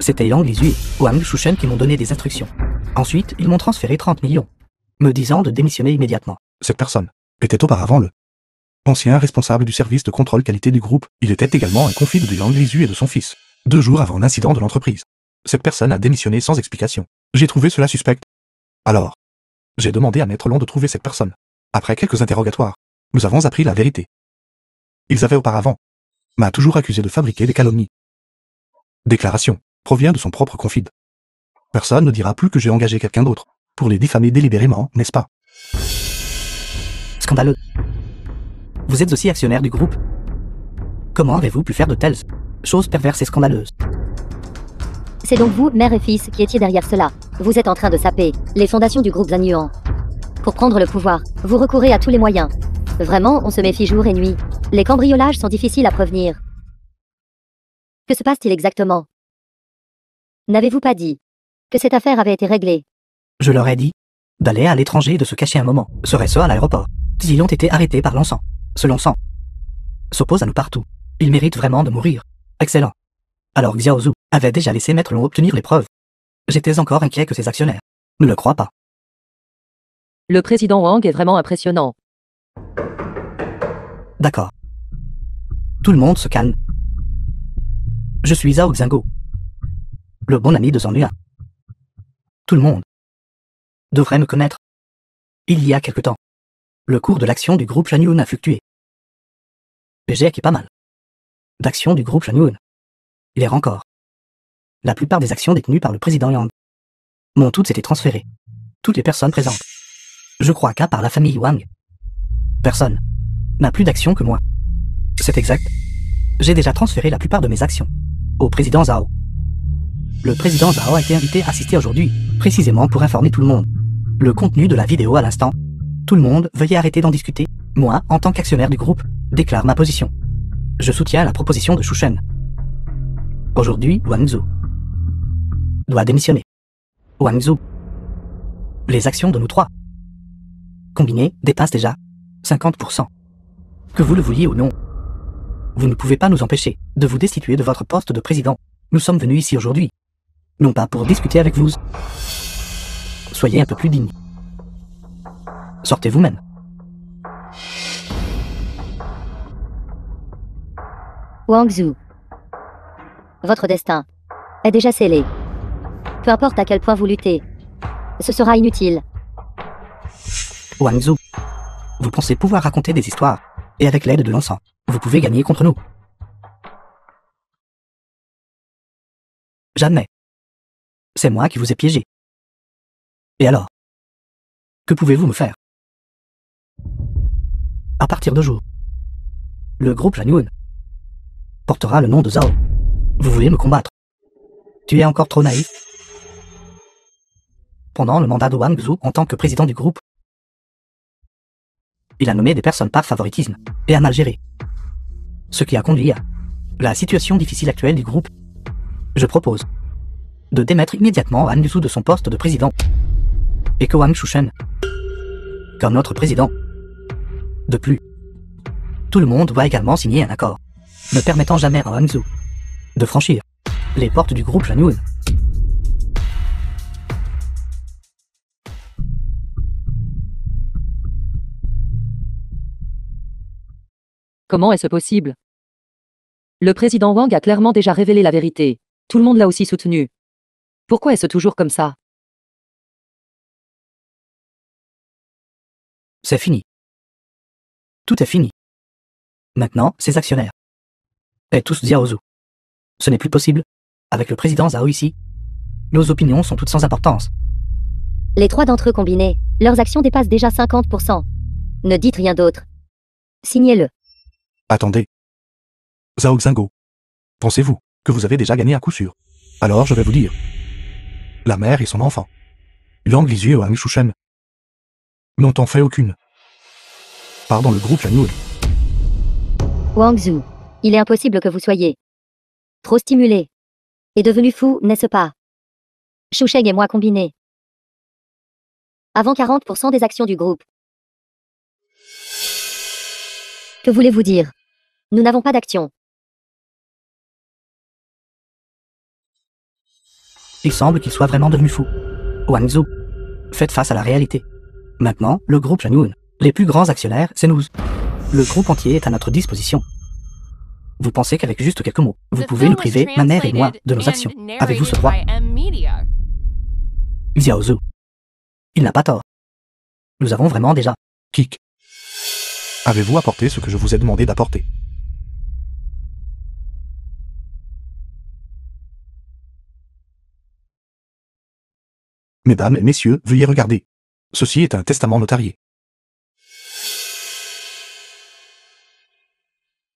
C'était Yang Lizue et Wang Shushen qui m'ont donné des instructions. Ensuite, ils m'ont transféré 30 millions, me disant de démissionner immédiatement.
Cette personne était auparavant le ancien responsable du service de contrôle qualité du groupe. Il était également un confide de Yang Lizue et de son fils. 2 jours avant l'incident de l'entreprise, cette personne a démissionné sans explication. J'ai trouvé cela suspect. Alors, J'ai demandé à Maître Long de trouver cette personne. Après quelques interrogatoires, nous avons appris la vérité. Ils avaient auparavant m'a toujours accusé de fabriquer des calomnies. Déclaration provient de son propre confide. Personne ne dira plus que j'ai engagé quelqu'un d'autre pour les diffamer délibérément, n'est-ce pas?
Scandaleux. Vous êtes aussi actionnaire du groupe. Comment avez-vous pu faire de telles choses perverses et scandaleuses?
C'est donc vous, mère et fils, qui étiez derrière cela. Vous êtes en train de saper les fondations du groupe Zanuan. Pour prendre le pouvoir, vous recourez à tous les moyens. Vraiment, on se méfie jour et nuit. Les cambriolages sont difficiles à prévenir. Que se passe-t-il exactement? N'avez-vous pas dit que cette affaire avait été réglée?
Je leur ai dit d'aller à l'étranger et de se cacher un moment. Serait-ce à l'aéroport? Ils ont été arrêtés par l'encens. Ce l'encens s'oppose à nous partout. Ils méritent vraiment de mourir. Excellent. Alors Xiao Zhu avait déjà laissé Maître Long obtenir les preuves. J'étais encore inquiet que ses actionnaires ne le croient pas.
Le président Wang est vraiment impressionnant.
D'accord. Tout le monde se calme. Je suis Zhao Xingo, le bon ami de Zanuan. Tout le monde devrait me connaître. Il y a quelque temps, le cours de l'action du groupe Shanyun a fluctué. PG qui est pas mal. D'action du groupe Shanyun. Il est encore. La plupart des actions détenues par le président Yang m'ont toutes été transférées. Toutes les personnes présentes. Je crois qu'à part la famille Wang, personne n'a plus d'actions que moi. C'est exact. J'ai déjà transféré la plupart de mes actions au président Zhao. Le président Zhao a été invité à assister aujourd'hui, précisément pour informer tout le monde. Le contenu de la vidéo à l'instant. Tout le monde, veuillez arrêter d'en discuter. Moi, en tant qu'actionnaire du groupe, déclare ma position. Je soutiens la proposition de Shu Shen. Aujourd'hui, Wang Zhu doit démissionner. Wang Zhu. Les actions de nous trois combinées dépassent déjà 50%. Que vous le vouliez ou non, vous ne pouvez pas nous empêcher de vous destituer de votre poste de président. Nous sommes venus ici aujourd'hui, non pas pour discuter avec vous. Soyez un peu plus digne. Sortez vous-même.
Wang Zhu. Votre destin est déjà scellé. Peu importe à quel point vous luttez, ce sera inutile.
Wang Zhu, vous pensez pouvoir raconter des histoires, et avec l'aide de l'encens, vous pouvez gagner contre nous. Jamais. C'est moi qui vous ai piégé. Et alors? Que pouvez-vous me faire? À partir de jour, le groupe Shanyun portera le nom de Zhao. Vous voulez me combattre? Tu es encore trop naïf. Pendant le mandat de Wang Zhu en tant que président du groupe, il a nommé des personnes par favoritisme et a mal géré. Ce qui a conduit à la situation difficile actuelle du groupe. Je propose de démettre immédiatement Wang Zhu de son poste de président et que Wang Shushen comme notre président. De plus, tout le monde doit également signer un accord ne permettant jamais à Wang Zhu de franchir les portes du groupe Shanyun.
Comment est-ce possible? Le président Wang a clairement déjà révélé la vérité. Tout le monde l'a aussi soutenu. Pourquoi est-ce toujours comme ça?
C'est fini. Tout est fini. Maintenant, ces actionnaires. Et tous Xiao Zhu. Ce n'est plus possible. Avec le président Zhao ici, nos opinions sont toutes sans importance.
Les trois d'entre eux combinés, leurs actions dépassent déjà 50%. Ne dites rien d'autre. Signez-le.
Attendez. Zhao Xingo. Pensez-vous que vous avez déjà gagné à coup sûr? Alors je vais vous dire. La mère et son enfant. Yang Lizue et Wang Shushen n'ont en fait aucune part dans le groupe Shanyun.
Wang Zhu, il est impossible que vous soyez trop stimulé et devenu fou, n'est-ce pas? Shu Sheng et moi combinés avons 40% des actions du groupe. Que voulez-vous dire? Nous n'avons pas d'action.
Il semble qu'il soit vraiment devenu fou. Wang Zhu, faites face à la réalité. Maintenant, le groupe Shanyun, les plus grands actionnaires, c'est nous. Le groupe entier est à notre disposition. Vous pensez qu'avec juste quelques mots, vous pouvez nous priver, ma mère et moi, de nos actions. Avez-vous ce droit? Xiao Zhu. Il n'a pas tort. Nous avons vraiment déjà...
Kik. Avez-vous apporté ce que je vous ai demandé d'apporter? Mesdames et messieurs, veuillez regarder. Ceci est un testament notarié.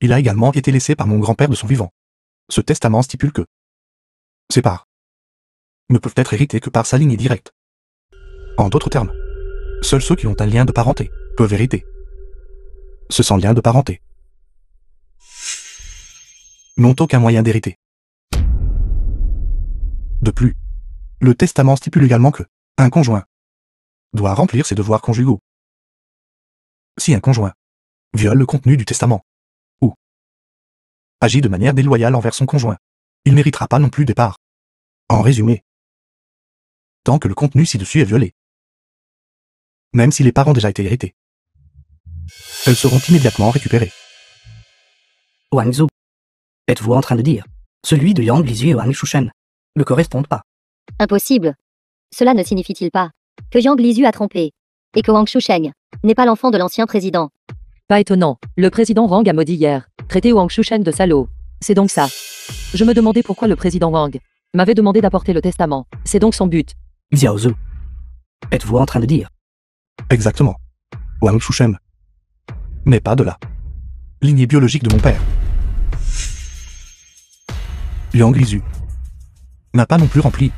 Il a également été laissé par mon grand-père de son vivant. Ce testament stipule que ses parts ne peuvent être héritées que par sa lignée directe. En d'autres termes, seuls ceux qui ont un lien de parenté peuvent hériter. Ceux sans lien de parenté n'ont aucun moyen d'hériter. De plus, le testament stipule également que un conjoint doit remplir ses devoirs conjugaux. Si un conjoint viole le contenu du testament ou agit de manière déloyale envers son conjoint, il n'héritera pas non plus des parts. En résumé, tant que le contenu ci-dessus est violé, même si les parts ont déjà été hérités, elles seront immédiatement récupérées.
Wang Zhu, êtes-vous en train de dire celui de Yang Lizu et Wang Shushen ne correspondent pas?
Impossible. Cela ne signifie-t-il pas que Yang Lizu a trompé et que Wang Shusheng n'est pas l'enfant de l'ancien président?
Pas étonnant, le président Wang a maudit hier, traité Wang Shusheng de salaud. C'est donc ça. Je me demandais pourquoi le président Wang m'avait demandé d'apporter le testament. C'est donc son but.
Xiao Zhu, êtes-vous en train de dire?
Exactement. Wang Shushen n'est pas de la lignée biologique de mon père. Yang Lizu n'a pas non plus rempli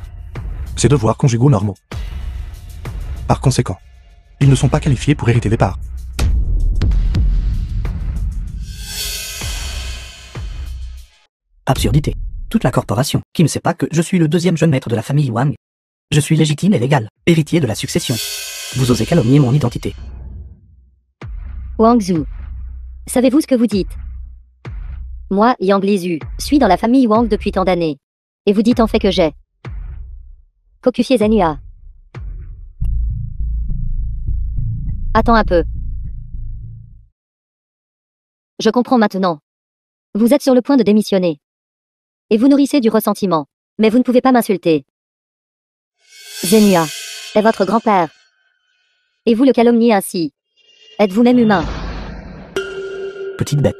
ses devoirs conjugaux normaux. Par conséquent, ils ne sont pas qualifiés pour hériter des parts.
Absurdité. Toute la corporation qui ne sait pas que je suis le deuxième jeune maître de la famille Wang. Je suis légitime et légal, héritier de la succession. Vous osez calomnier mon identité.
Wang Zhu, savez-vous ce que vous dites? Moi, Yang Lizu, suis dans la famille Wang depuis tant d'années. Et vous dites en fait que j'ai cocufié Zenua. Attends un peu. Je comprends maintenant. Vous êtes sur le point de démissionner. Et vous nourrissez du ressentiment. Mais vous ne pouvez pas m'insulter. Zenua est votre grand-père. Et vous le calomniez ainsi. Êtes-vous même humain?
Petite bête.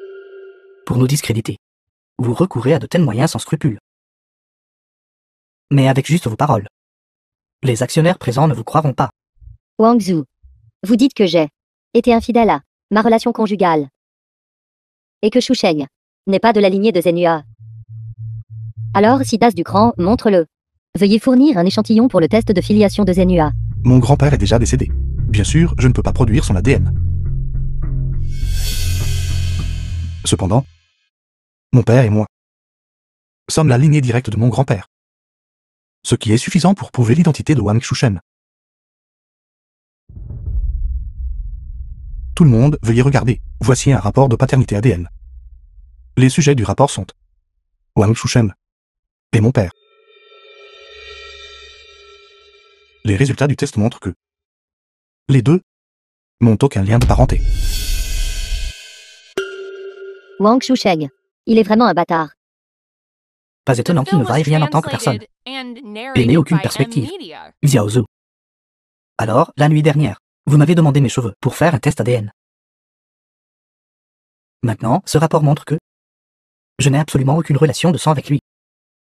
Pour nous discréditer, vous recourez à de tels moyens sans scrupules. Mais avec juste vos paroles. Les actionnaires présents ne vous croiront pas.
Wang Zhu, vous dites que j'ai été infidèle à ma relation conjugale. Et que Shusheng n'est pas de la lignée de Zenua. Alors, si Das du Cran, montre-le. Veuillez fournir un échantillon pour le test de filiation de Zenua.
Mon grand-père est déjà décédé. Bien sûr, je ne peux pas produire son ADN. Cependant, mon père et moi sommes la lignée directe de mon grand-père. Ce qui est suffisant pour prouver l'identité de Wang Shushen. Tout le monde, veuillez regarder. Voici un rapport de paternité ADN. Les sujets du rapport sont Wang Shushen et mon père. Les résultats du test montrent que les deux n'ont aucun lien de parenté.
Wang Shusheng, il est vraiment un bâtard.
Pas étonnant qu'il ne vaille rien en tant que personne. Et n'ait aucune perspective. Xiao Zhu. Alors, la nuit dernière, vous m'avez demandé mes cheveux pour faire un test ADN. Maintenant, ce rapport montre que je n'ai absolument aucune relation de sang avec lui.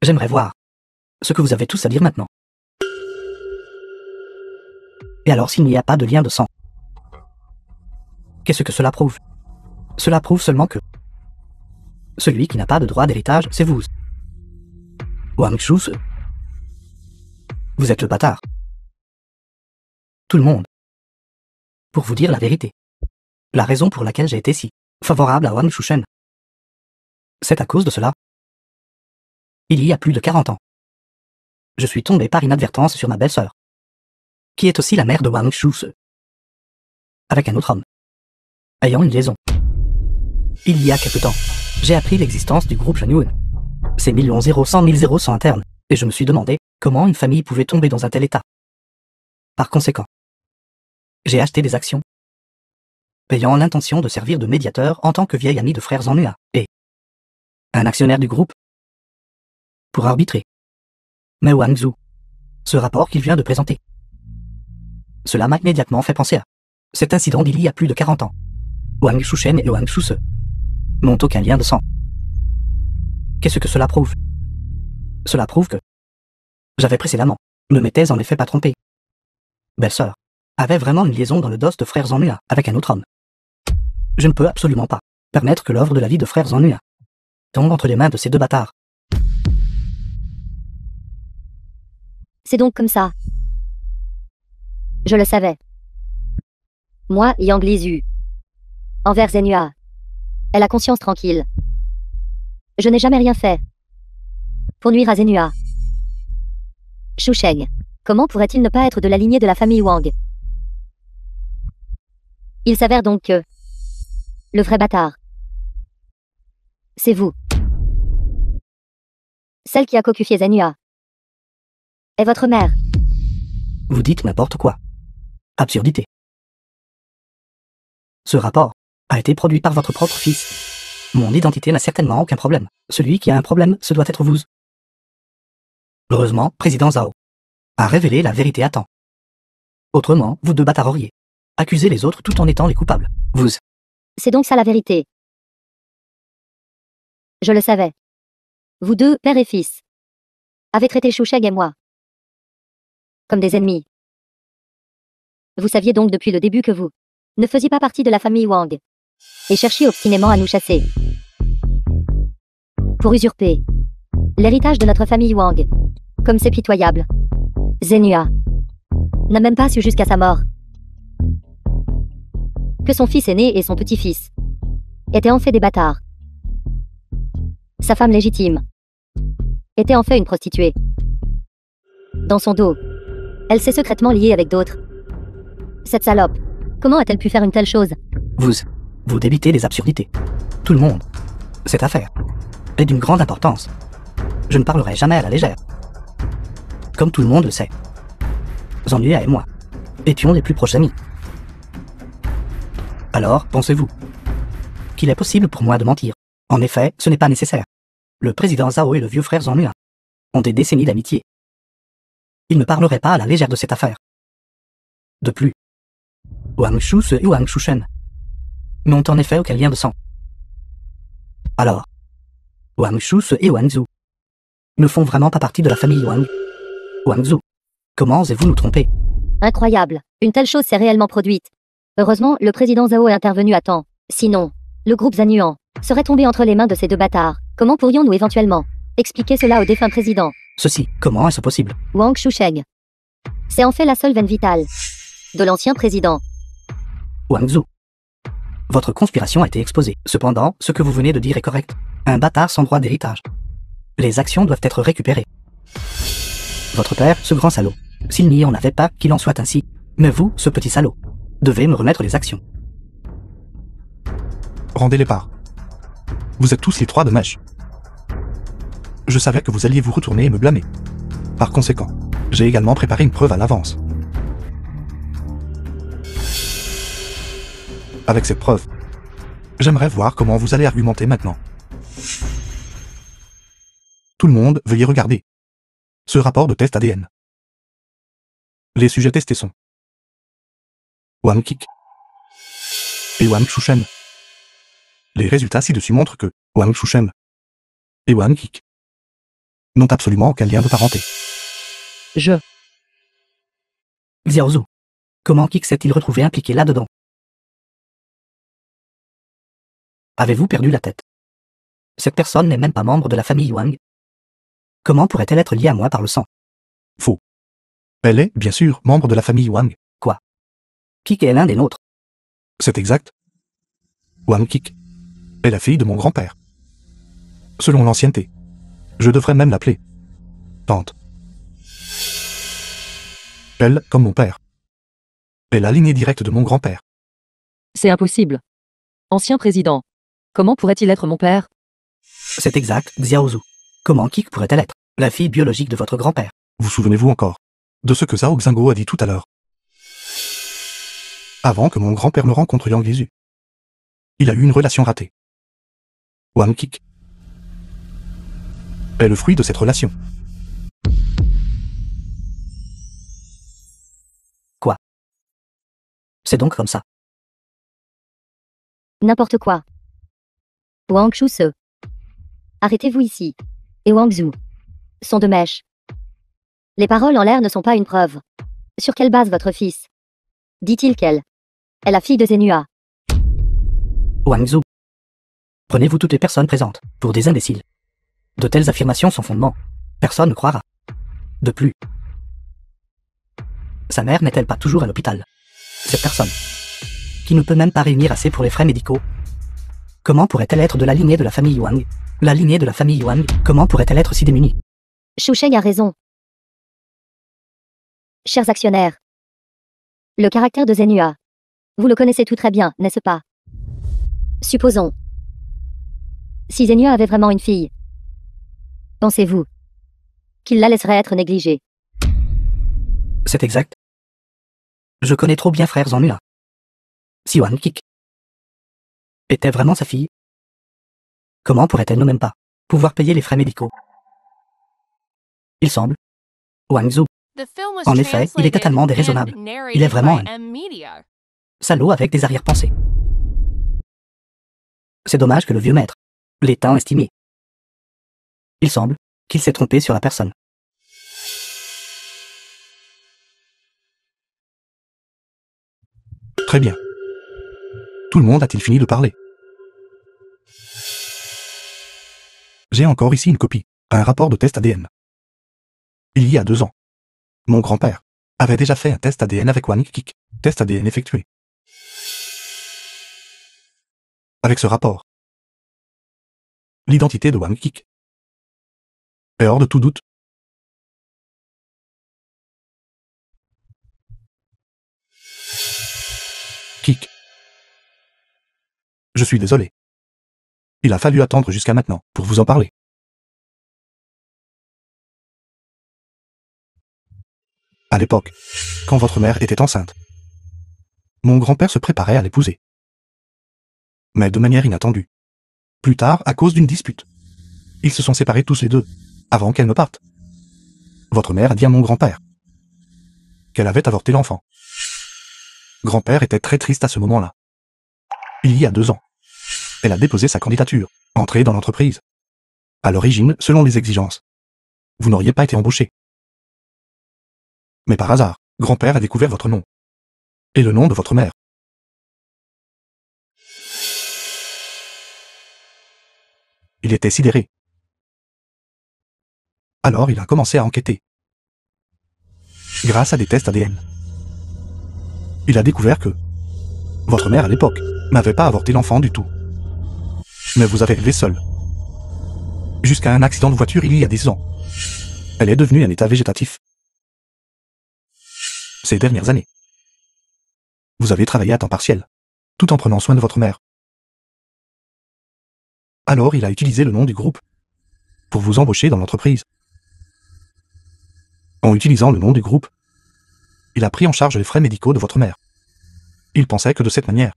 J'aimerais voir ce que vous avez tous à dire maintenant. Et alors s'il n'y a pas de lien de sang, qu'est-ce que cela prouve? Cela prouve seulement que celui qui n'a pas de droit d'héritage, c'est vous. Wang Shu, vous êtes le bâtard. Tout le monde. Pour vous dire la vérité, la raison pour laquelle j'ai été si favorable à Wang Shushen, c'est à cause de cela. Il y a plus de 40 ans, je suis tombé par inadvertance sur ma belle-sœur, qui est aussi la mère de Wang Shu, avec un autre homme, ayant une liaison. Il y a quelque temps, j'ai appris l'existence du groupe Shanyun. C'est 1000 0 100 000 100 internes, et je me suis demandé comment une famille pouvait tomber dans un tel état. Par conséquent, j'ai acheté des actions, ayant l'intention de servir de médiateur en tant que vieil ami de frères Zenua, et un actionnaire du groupe, pour arbitrer. Mais Wang Zhu, ce rapport qu'il vient de présenter, cela m'a immédiatement fait penser à Cet incident d'il y a plus de 40 ans. Wang Shushen et Wang Shuse n'ont aucun lien de sang. Qu'est-ce que cela prouve? Cela prouve que j'avais précédemment, ne m'étais en effet pas trompé. Belle-sœur avait vraiment une liaison dans le dos de frères en Nua avec un autre homme. Je ne peux absolument pas permettre que l'œuvre de la vie de frères en Nua tombe entre les mains de ces deux bâtards.
C'est donc comme ça. Je le savais. Moi, Yang Lizu. Envers Zenua. Elle a conscience tranquille. Je n'ai jamais rien fait pour nuire à Zenua. Shusheng. Comment pourrait-il ne pas être de la lignée de la famille Wang? Il s'avère donc que le vrai bâtard, c'est vous. Celle qui a cocufié Zenua est votre mère.
Vous dites n'importe quoi. Absurdité. Ce rapport a été produit par votre propre fils. Mon identité n'a certainement aucun problème. Celui qui a un problème, ce doit être vous. Heureusement, président Zhao a révélé la vérité à temps. Autrement, vous deux bâtards auriez accusé les autres tout en étant les coupables. Vous.
C'est donc ça la vérité. Je le savais. Vous deux, père et fils, avez traité Shusheng et moi comme des ennemis. Vous saviez donc depuis le début que vous ne faisiez pas partie de la famille Wang et cherchiez obstinément à nous chasser pour usurper l'héritage de notre famille Wang. Comme c'est pitoyable. Zenua n'a même pas su jusqu'à sa mort que son fils aîné et son petit-fils étaient en fait des bâtards. Sa femme légitime était en fait une prostituée. Dans son dos, elle s'est secrètement liée avec d'autres. Cette salope, comment a-t-elle pu faire une telle chose?
Vous débitez les absurdités. Tout le monde. Cette affaire est d'une grande importance. Je ne parlerai jamais à la légère. Comme tout le monde le sait. Zenua et moi étions les plus proches amis. Alors, pensez-vous qu'il est possible pour moi de mentir? En effet, ce n'est pas nécessaire. Le président Zhao et le vieux frère Zenua ont des décennies d'amitié. Ils ne parleraient pas à la légère de cette affaire. De plus, Wang Shuse et Wang Shushen n'ont en effet aucun lien de sang. Alors, Wang Shuse et Wang Zhu ne font vraiment pas partie de la famille Wang. Wang Zhu, comment osez-vous nous tromper?
Incroyable, une telle chose s'est réellement produite. Heureusement, le président Zhao est intervenu à temps. Sinon, le groupe Zanuan serait tombé entre les mains de ces deux bâtards. Comment pourrions-nous éventuellement expliquer cela au défunt président?
Ceci, comment est-ce possible?
Wang Shusheng. C'est en fait la seule veine vitale de l'ancien président.
Wang Zhu. Votre conspiration a été exposée. Cependant, ce que vous venez de dire est correct. Un bâtard sans droit d'héritage. Les actions doivent être récupérées. Votre père, ce grand salaud, s'il n'y en avait pas, qu'il en soit ainsi. Mais vous, ce petit salaud, devez me remettre les actions.
Rendez les parts. Vous êtes tous les trois de mèche. Je savais que vous alliez vous retourner et me blâmer. Par conséquent, j'ai également préparé une preuve à l'avance. Avec cette preuve, j'aimerais voir comment vous allez argumenter maintenant. Tout le monde, veuillez regarder ce rapport de test ADN. Les sujets testés sont Wang Kik et Wang Shushen. Les résultats ci-dessus montrent que Wang Shushen et Wang Kik n'ont absolument aucun lien de parenté.
Xiaozu, comment Kik s'est-il retrouvé impliqué là-dedans? Avez-vous perdu la tête? Cette personne n'est même pas membre de la famille Wang. Comment pourrait-elle être liée à moi par le sang?
Faux. Elle est, bien sûr, membre de la famille Wang.
Quoi? Kik est l'un des nôtres.
C'est exact. Wang Kik est la fille de mon grand-père. Selon l'ancienneté, je devrais même l'appeler tante. Elle, comme mon père, est la lignée directe de mon grand-père.
C'est impossible. Ancien président. Comment pourrait-il être mon père?
C'est exact, Xiaozu. Comment Kik pourrait-elle être la fille biologique de votre grand-père?
Vous souvenez-vous encore de ce que Zhao Xingo a dit tout à l'heure? Avant que mon grand-père ne rencontre Yang Lizu, il a eu une relation ratée. Wang Kik est le fruit de cette relation.
Quoi? C'est donc comme ça.
N'importe quoi. Wang Shu-se. Arrêtez-vous ici. Et Wang Zhu. Sont de mèche. Les paroles en l'air ne sont pas une preuve. Sur quelle base votre fils dit-il qu'elle est la fille de Zenua?
Wang Zhu. Prenez-vous toutes les personnes présentes pour des imbéciles. De telles affirmations sans fondement. Personne ne croira. De plus. Sa mère n'est-elle pas toujours à l'hôpital? Cette personne, qui ne peut même pas réunir assez pour les frais médicaux, comment pourrait-elle être de la lignée de la famille Wang? La lignée de la famille Wang, comment pourrait-elle être si démunie?
Shu Sheng a raison. Chers actionnaires, le caractère de Zenua, vous le connaissez tout très bien, n'est-ce pas? Supposons. Si Zenua avait vraiment une fille, pensez-vous qu'il la laisserait être négligée?
C'est exact. Je connais trop bien frère Zanua. Si Wang Kik était vraiment sa fille, comment pourrait-elle ne même pas pouvoir payer les frais médicaux? Il semble. Wang Zhu. En effet, il est totalement déraisonnable. Il est vraiment un salaud avec des arrière-pensées. C'est dommage que le vieux maître l'ait tant estimé. Il semble qu'il s'est trompé sur la personne.
Très bien. Tout le monde a-t-il fini de parler? J'ai encore ici une copie, un rapport de test ADN. Il y a 2 ans, mon grand-père avait déjà fait un test ADN avec Wang Kik, test ADN effectué. Avec ce rapport, l'identité de Wang Kik est hors de tout doute. Kik. Je suis désolé. Il a fallu attendre jusqu'à maintenant pour vous en parler. À l'époque, quand votre mère était enceinte, mon grand-père se préparait à l'épouser. Mais de manière inattendue. Plus tard, à cause d'une dispute, ils se sont séparés tous les deux, avant qu'elle ne parte. Votre mère a dit à mon grand-père qu'elle avait avorté l'enfant. Grand-père était très triste à ce moment-là. Il y a 2 ans, elle a déposé sa candidature, entrée dans l'entreprise. À l'origine, selon les exigences, vous n'auriez pas été embauché. Mais par hasard, grand-père a découvert votre nom. Et le nom de votre mère. Il était sidéré. Alors il a commencé à enquêter. Grâce à des tests ADN. Il a découvert que votre mère à l'époque n'avait pas avorté l'enfant du tout. Mais vous avez élevé seul. Jusqu'à un accident de voiture il y a 10 ans. Elle est devenue un état végétatif. Ces dernières années, vous avez travaillé à temps partiel, tout en prenant soin de votre mère. Alors il a utilisé le nom du groupe pour vous embaucher dans l'entreprise. En utilisant le nom du groupe, il a pris en charge les frais médicaux de votre mère. Il pensait que de cette manière,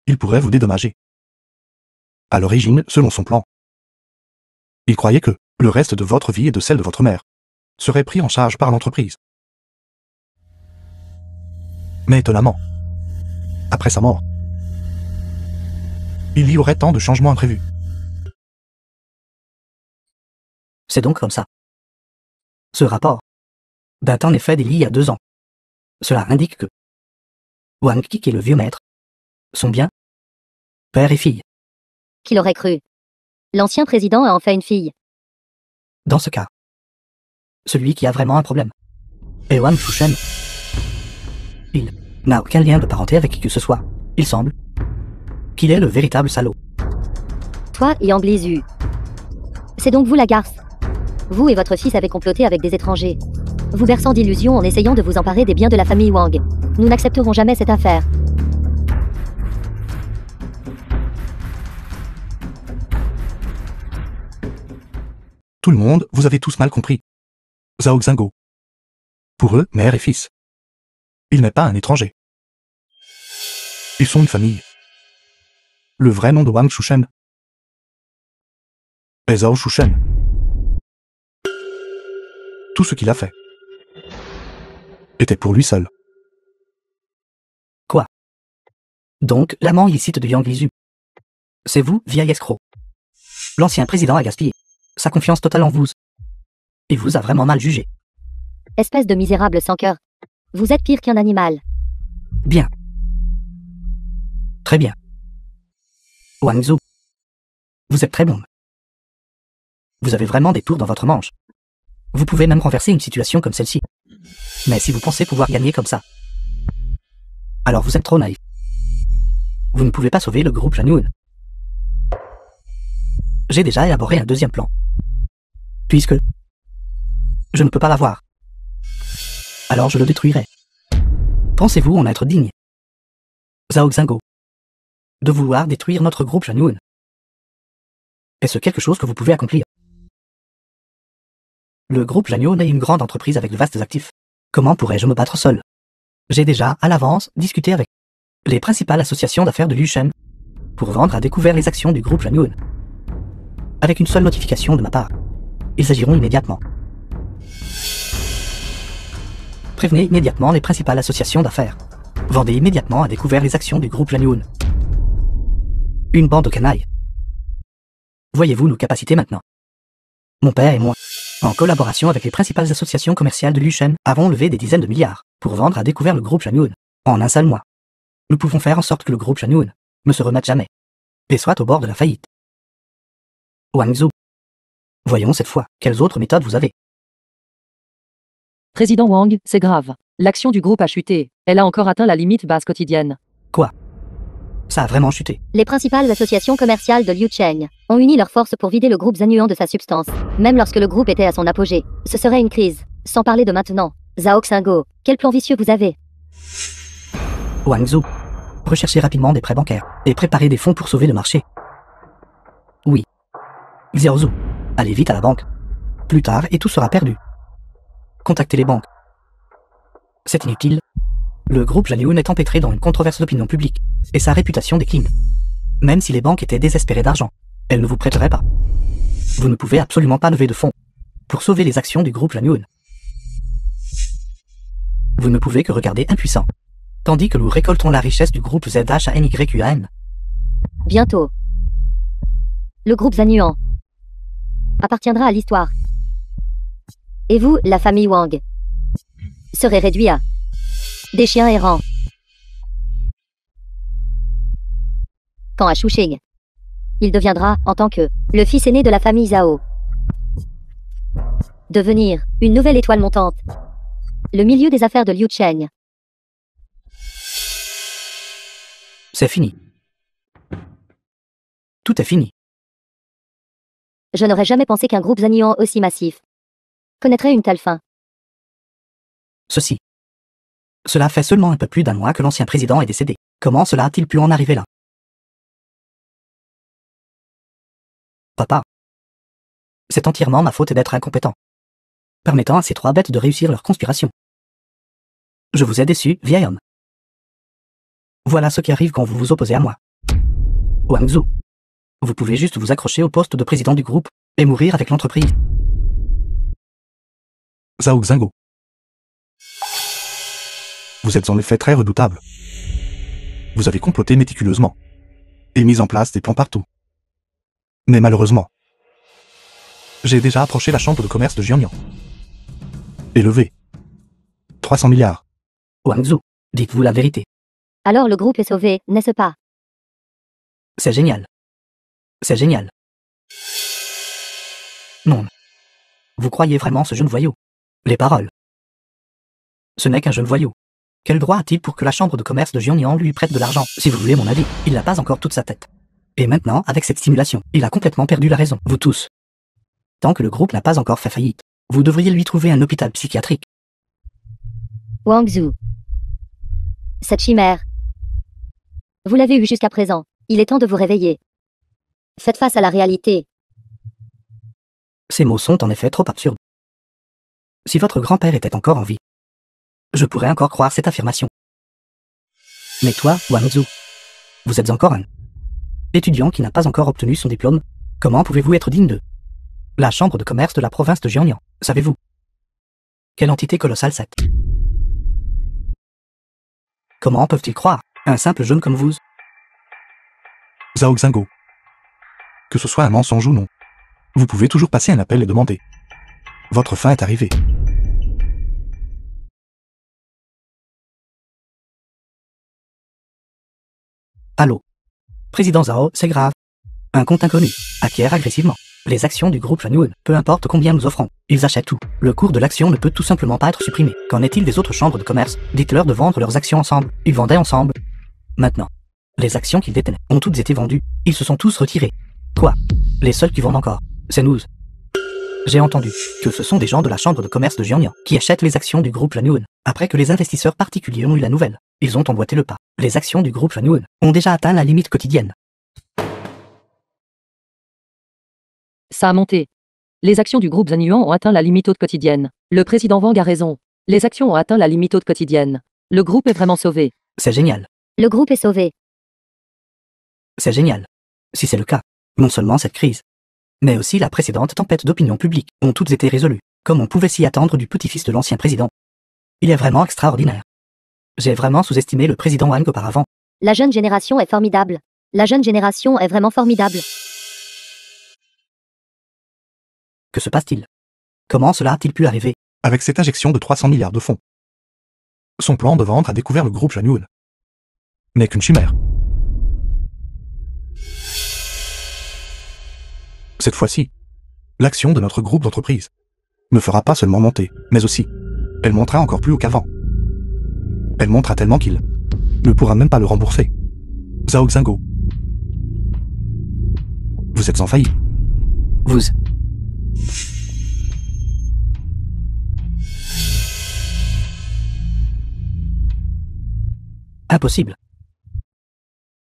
il pourrait vous dédommager. À l'origine, selon son plan, il croyait que le reste de votre vie et de celle de votre mère serait pris en charge par l'entreprise. Mais étonnamment, après sa mort, il y aurait tant de changements imprévus.
C'est donc comme ça. Ce rapport date en effet d'il y a 2 ans. Cela indique que Wang Kik et le vieux maître sont bien père et fille.
Qui l'aurait cru? L'ancien président a en fait une fille.
Dans ce cas, celui qui a vraiment un problème est Wang Shu-Shen. Il n'a aucun lien de parenté avec qui que ce soit. Il semble qu'il est le véritable salaud.
Toi, Yang Lizu. C'est donc vous la garce. Vous et votre fils avez comploté avec des étrangers, vous berçant d'illusions en essayant de vous emparer des biens de la famille Wang. Nous n'accepterons jamais cette affaire.
Tout le monde, vous avez tous mal compris. Zhao Xingo. Pour eux, mère et fils. Il n'est pas un étranger. Ils sont une famille. Le vrai nom de Wang Shu-Shen est Zhao Shu-Shen. Tout ce qu'il a fait était pour lui seul.
Donc, l'amant illicite de Yang Lizu. C'est vous, vieil escroc. L'ancien président a gaspillé sa confiance totale en vous. Et vous a vraiment mal jugé.
Espèce de misérable sans cœur. Vous êtes pire qu'un animal.
Bien. Très bien. Wang Zhu. Vous êtes très bon. Vous avez vraiment des tours dans votre manche. Vous pouvez même renverser une situation comme celle-ci. Mais si vous pensez pouvoir gagner comme ça, alors vous êtes trop naïf. Vous ne pouvez pas sauver le groupe Janyun. J'ai déjà élaboré un deuxième plan. Puisque je ne peux pas l'avoir, alors je le détruirai. Pensez-vous en être digne, Zhao Xingo, de vouloir détruire notre groupe Janyun? Est-ce quelque chose que vous pouvez accomplir? Le groupe Janyun est une grande entreprise avec de vastes actifs. Comment pourrais-je me battre seul? J'ai déjà, à l'avance, discuté avec les principales associations d'affaires de Liu Shen pour vendre à découvert les actions du groupe Janyun. Avec une seule notification de ma part, ils agiront immédiatement. Prévenez immédiatement les principales associations d'affaires. Vendez immédiatement à découvert les actions du groupe Janyun. Une bande de canailles. Voyez-vous nos capacités maintenant? Mon père et moi, en collaboration avec les principales associations commerciales de Liu Shen, avons levé des dizaines de milliards pour vendre à découvert le groupe Janyun en un seul mois. Nous pouvons faire en sorte que le groupe Janyun ne se remette jamais et soit au bord de la faillite. Wang Zhu. Voyons cette fois, quelles autres méthodes vous avez?
Président Wang, c'est grave. L'action du groupe a chuté. Elle a encore atteint la limite basse quotidienne.
Quoi? Ça a vraiment chuté.
Les principales associations commerciales de Liu Cheng ont uni leurs forces pour vider le groupe Janyun de sa substance. Même lorsque le groupe était à son apogée, ce serait une crise. Sans parler de maintenant. Zhao Xingo, quel plan vicieux vous avez?
Wang Zhu. Recherchez rapidement des prêts bancaires et préparez des fonds pour sauver le marché. Oui. Xiao Zhu. Allez vite à la banque. Plus tard et tout sera perdu. Contactez les banques. C'est inutile. Le groupe Janyun est empêtré dans une controverse d'opinion publique, et sa réputation décline. Même si les banques étaient désespérées d'argent, elles ne vous prêteraient pas. Vous ne pouvez absolument pas lever de fonds pour sauver les actions du groupe Janyun. Vous ne pouvez que regarder impuissant, tandis que nous récoltons la richesse du groupe ZHANYUAN.
Bientôt. Le groupe Janyun appartiendra à l'histoire. Et vous, la famille Wang, serez réduit à des chiens errants. Quant à Shuxing, il deviendra, en tant que le fils aîné de la famille Zhao, devenir une nouvelle étoile montante. Le milieu des affaires de Liu Cheng.
C'est fini. Tout est fini.
Je n'aurais jamais pensé qu'un groupe Janyun aussi massif connaîtrait une telle fin.
Cela fait seulement un peu plus d'un mois que l'ancien président est décédé. Comment cela a-t-il pu en arriver là? Papa. C'est entièrement ma faute d'être incompétent, permettant à ces trois bêtes de réussir leur conspiration. Je vous ai déçu, vieil homme. Voilà ce qui arrive quand vous vous opposez à moi. Wang Zhu. Vous pouvez juste vous accrocher au poste de président du groupe et mourir avec l'entreprise.
Zhao Xingo. Vous êtes en effet très redoutable. Vous avez comploté méticuleusement et mis en place des plans partout. Mais malheureusement, j'ai déjà approché la chambre de commerce de Jiangnan. Et levé 300 milliards.
Wang Zhu, dites-vous la vérité.
Alors le groupe est sauvé, n'est-ce pas?
C'est génial. C'est génial. Non. Vous croyez vraiment ce jeune voyou? Les paroles. Ce n'est qu'un jeune voyou. Quel droit a-t-il pour que la chambre de commerce de Jiangnan lui prête de l'argent? Si vous voulez mon avis, il n'a pas encore toute sa tête. Et maintenant, avec cette stimulation, il a complètement perdu la raison, vous tous. Tant que le groupe n'a pas encore fait faillite, vous devriez lui trouver un hôpital psychiatrique.
Wang Zhu. Cette chimère. Vous l'avez eu jusqu'à présent. Il est temps de vous réveiller. Faites face à la réalité.
Ces mots sont en effet trop absurdes. Si votre grand-père était encore en vie, je pourrais encore croire cette affirmation. Mais toi, Wang Zhu, vous êtes encore un étudiant qui n'a pas encore obtenu son diplôme. Comment pouvez-vous être digne de la chambre de commerce de la province de Jiangnan? Savez-vous quelle entité colossale c'est? Comment peuvent-ils croire, un simple jeune comme vous,
Zhao Xingo. Que ce soit un mensonge ou non, vous pouvez toujours passer un appel et demander. Votre fin est arrivée.
Allô. Président Zhao, c'est grave. Un compte inconnu acquiert agressivement les actions du groupe Lanun, peu importe combien nous offrons. Ils achètent tout. Le cours de l'action ne peut tout simplement pas être supprimé. Qu'en est-il des autres chambres de commerce? Dites-leur de vendre leurs actions ensemble. Ils vendaient ensemble. Maintenant, les actions qu'ils détenaient ont toutes été vendues. Ils se sont tous retirés. Quoi? Les seuls qui vendent encore, c'est nous. J'ai entendu que ce sont des gens de la chambre de commerce de Jiangnan qui achètent les actions du groupe Lanun. Après que les investisseurs particuliers ont eu la nouvelle, ils ont emboîté le pas. Les actions du groupe Lanun ont déjà atteint la limite quotidienne.
Ça a monté. Les actions du groupe Zanyuan ont atteint la limite haute quotidienne. Le président Wang a raison. Les actions ont atteint la limite haute quotidienne. Le groupe est vraiment sauvé.
C'est génial.
Le groupe est sauvé.
C'est génial. Si c'est le cas, non seulement cette crise, mais aussi la précédente tempête d'opinion publique ont toutes été résolues, comme on pouvait s'y attendre du petit-fils de l'ancien président. Il est vraiment extraordinaire. J'ai vraiment sous-estimé le président Wang auparavant.
La jeune génération est formidable. La jeune génération est vraiment formidable.
Que se passe-t-il? Comment cela a-t-il pu arriver?
Avec cette injection de 300 milliards de fonds. Son plan de vendre a découvert le groupe Lanun. N'est qu'une chimère. Cette fois-ci, l'action de notre groupe d'entreprise ne fera pas seulement monter, mais aussi, elle montera encore plus haut qu'avant. Elle montera tellement qu'il ne pourra même pas le rembourser. Zhao Xingo. Vous êtes en faillite.
Vous. Impossible.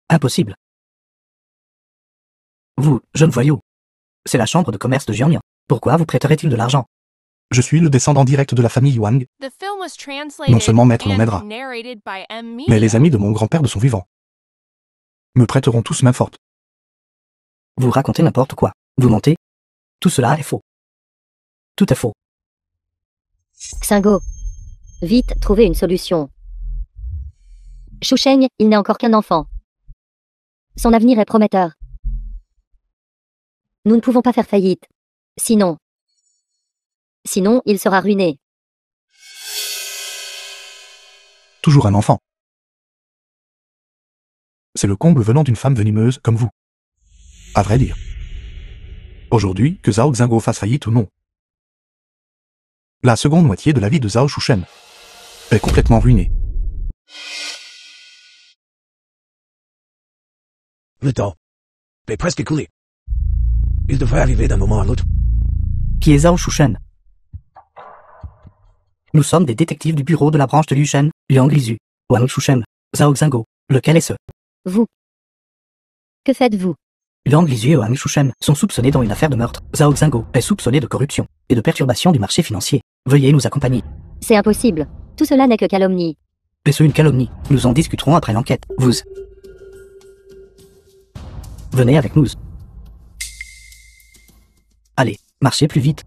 Impossible. Vous, jeune voyou. C'est la chambre de commerce de Jiangnan. Pourquoi vous prêterait-il de l'argent?
Je suis le descendant direct de la famille Yuan. Non seulement Maître l'en aidera, mais les amis de mon grand-père de son vivant me prêteront tous main forte.
Vous racontez n'importe quoi. Vous mentez. Tout cela est faux. Tout est faux.
Xingo. Vite, trouvez une solution. Shusheng, il n'est encore qu'un enfant. Son avenir est prometteur. Nous ne pouvons pas faire faillite. Sinon, il sera ruiné.
Toujours un enfant. C'est le comble venant d'une femme venimeuse comme vous. À vrai dire. Aujourd'hui, que Zhao Xingo fasse faillite ou non, la seconde moitié de la vie de Zhao Shushen est complètement ruinée.
Le temps est presque écoulé. Il devrait arriver d'un moment à l'autre.
Qui est Zhao Shushen? Nous sommes des détectives du bureau de la branche de Liu Shen, Liang Lizu, Wang Shushen, Zhao Xingo. Lequel est ce?
Vous. Que faites-vous?
Liang Lizu et Wang Shushen sont soupçonnés dans une affaire de meurtre. Zhao Xingo est soupçonné de corruption et de perturbation du marché financier. Veuillez nous accompagner.
C'est impossible. Tout cela n'est que calomnie.
Est-ce une calomnie? Nous en discuterons après l'enquête. Vous. Venez avec nous. Allez, marchez plus vite.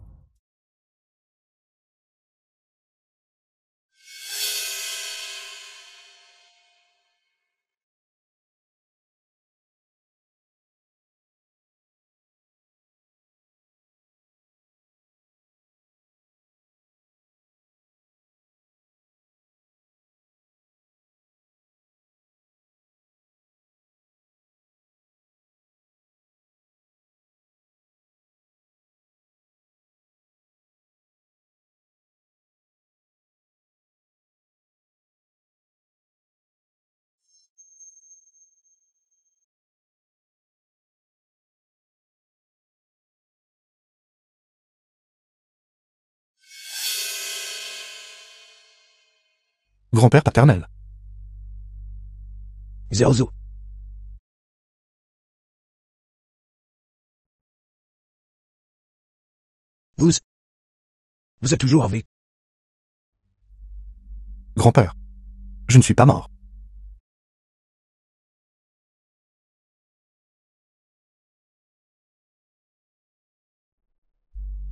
Grand-père paternel.
Zhao. Vous êtes toujours en vie.
Grand-père. Je ne suis pas mort.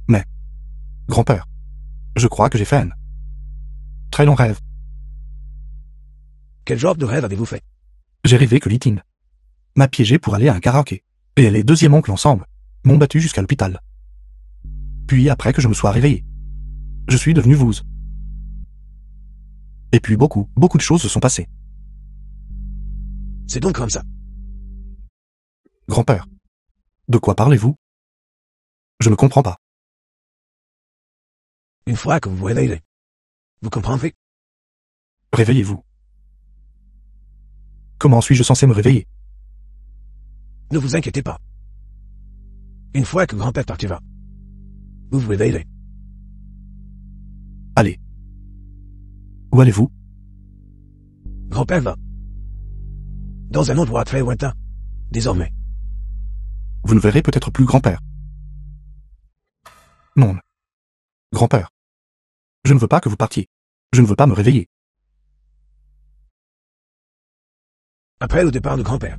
Mais, grand-père, je crois que j'ai fait un très long rêve.
Quel genre de rêve avez-vous fait?
J'ai rêvé que Li Ting m'a piégé pour aller à un karaoké. Et les deuxième oncle ensemble m'ont battu jusqu'à l'hôpital. Puis après que je me sois réveillé, je suis devenu vous. Et puis beaucoup de choses se sont passées.
C'est donc comme ça.
Grand-père, de quoi parlez-vous? Je ne comprends pas.
Une fois que vous vous réveillez, vous comprendrez.
Réveillez-vous. Comment suis-je censé me réveiller?
Ne vous inquiétez pas. Une fois que grand-père partira, vous vous réveillerez.
Allez. Où allez-vous?
Grand-père va. Dans un endroit très lointain, désormais.
Vous ne verrez peut-être plus grand-père. Non. Grand-père. Je ne veux pas que vous partiez. Je ne veux pas me réveiller.
Après le départ de grand-père,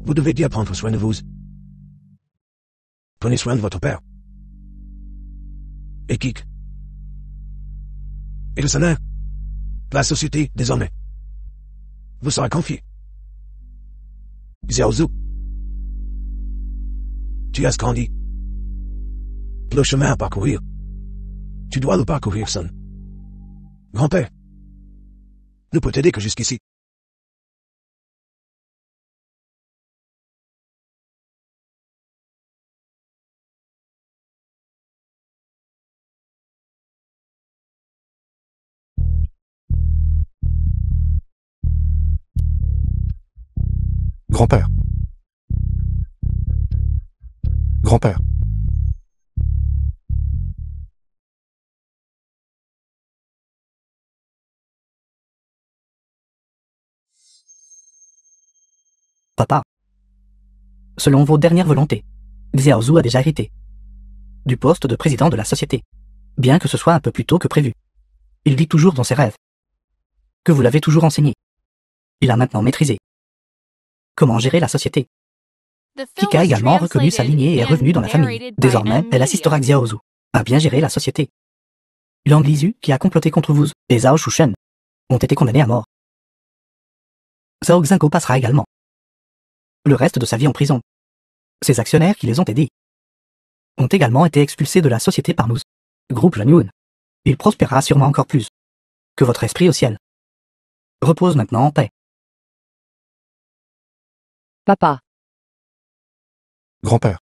vous devez bien prendre soin de vous. Prenez soin de votre père. Et Kik. Et de sa mère. La société, désormais, vous sera confiée. Xiaozu. Tu as grandi. Le chemin à parcourir. Tu dois le parcourir seul. Grand-père ne peut t'aider que jusqu'ici.
Grand-père. Grand-père.
Papa. Selon vos dernières volontés, Xiaozu a déjà hérité du poste de président de la société, bien que ce soit un peu plus tôt que prévu. Il dit toujours dans ses rêves que vous l'avez toujours enseigné. Il a maintenant maîtrisé comment gérer la société. Kik a également reconnu sa lignée et est revenu dans la famille. Désormais, elle assistera Xiaozu à bien gérer la société. Yang Lizu, qui a comploté contre vous, et Zhao Shushen ont été condamnés à mort. Zhao Xingko passera également le reste de sa vie en prison. Ses actionnaires qui les ont aidés ont également été expulsés de la société par nous. Groupe Lanyun. Il prospérera sûrement encore plus. Que votre esprit au ciel repose maintenant en paix.
Papa.
Grand-père.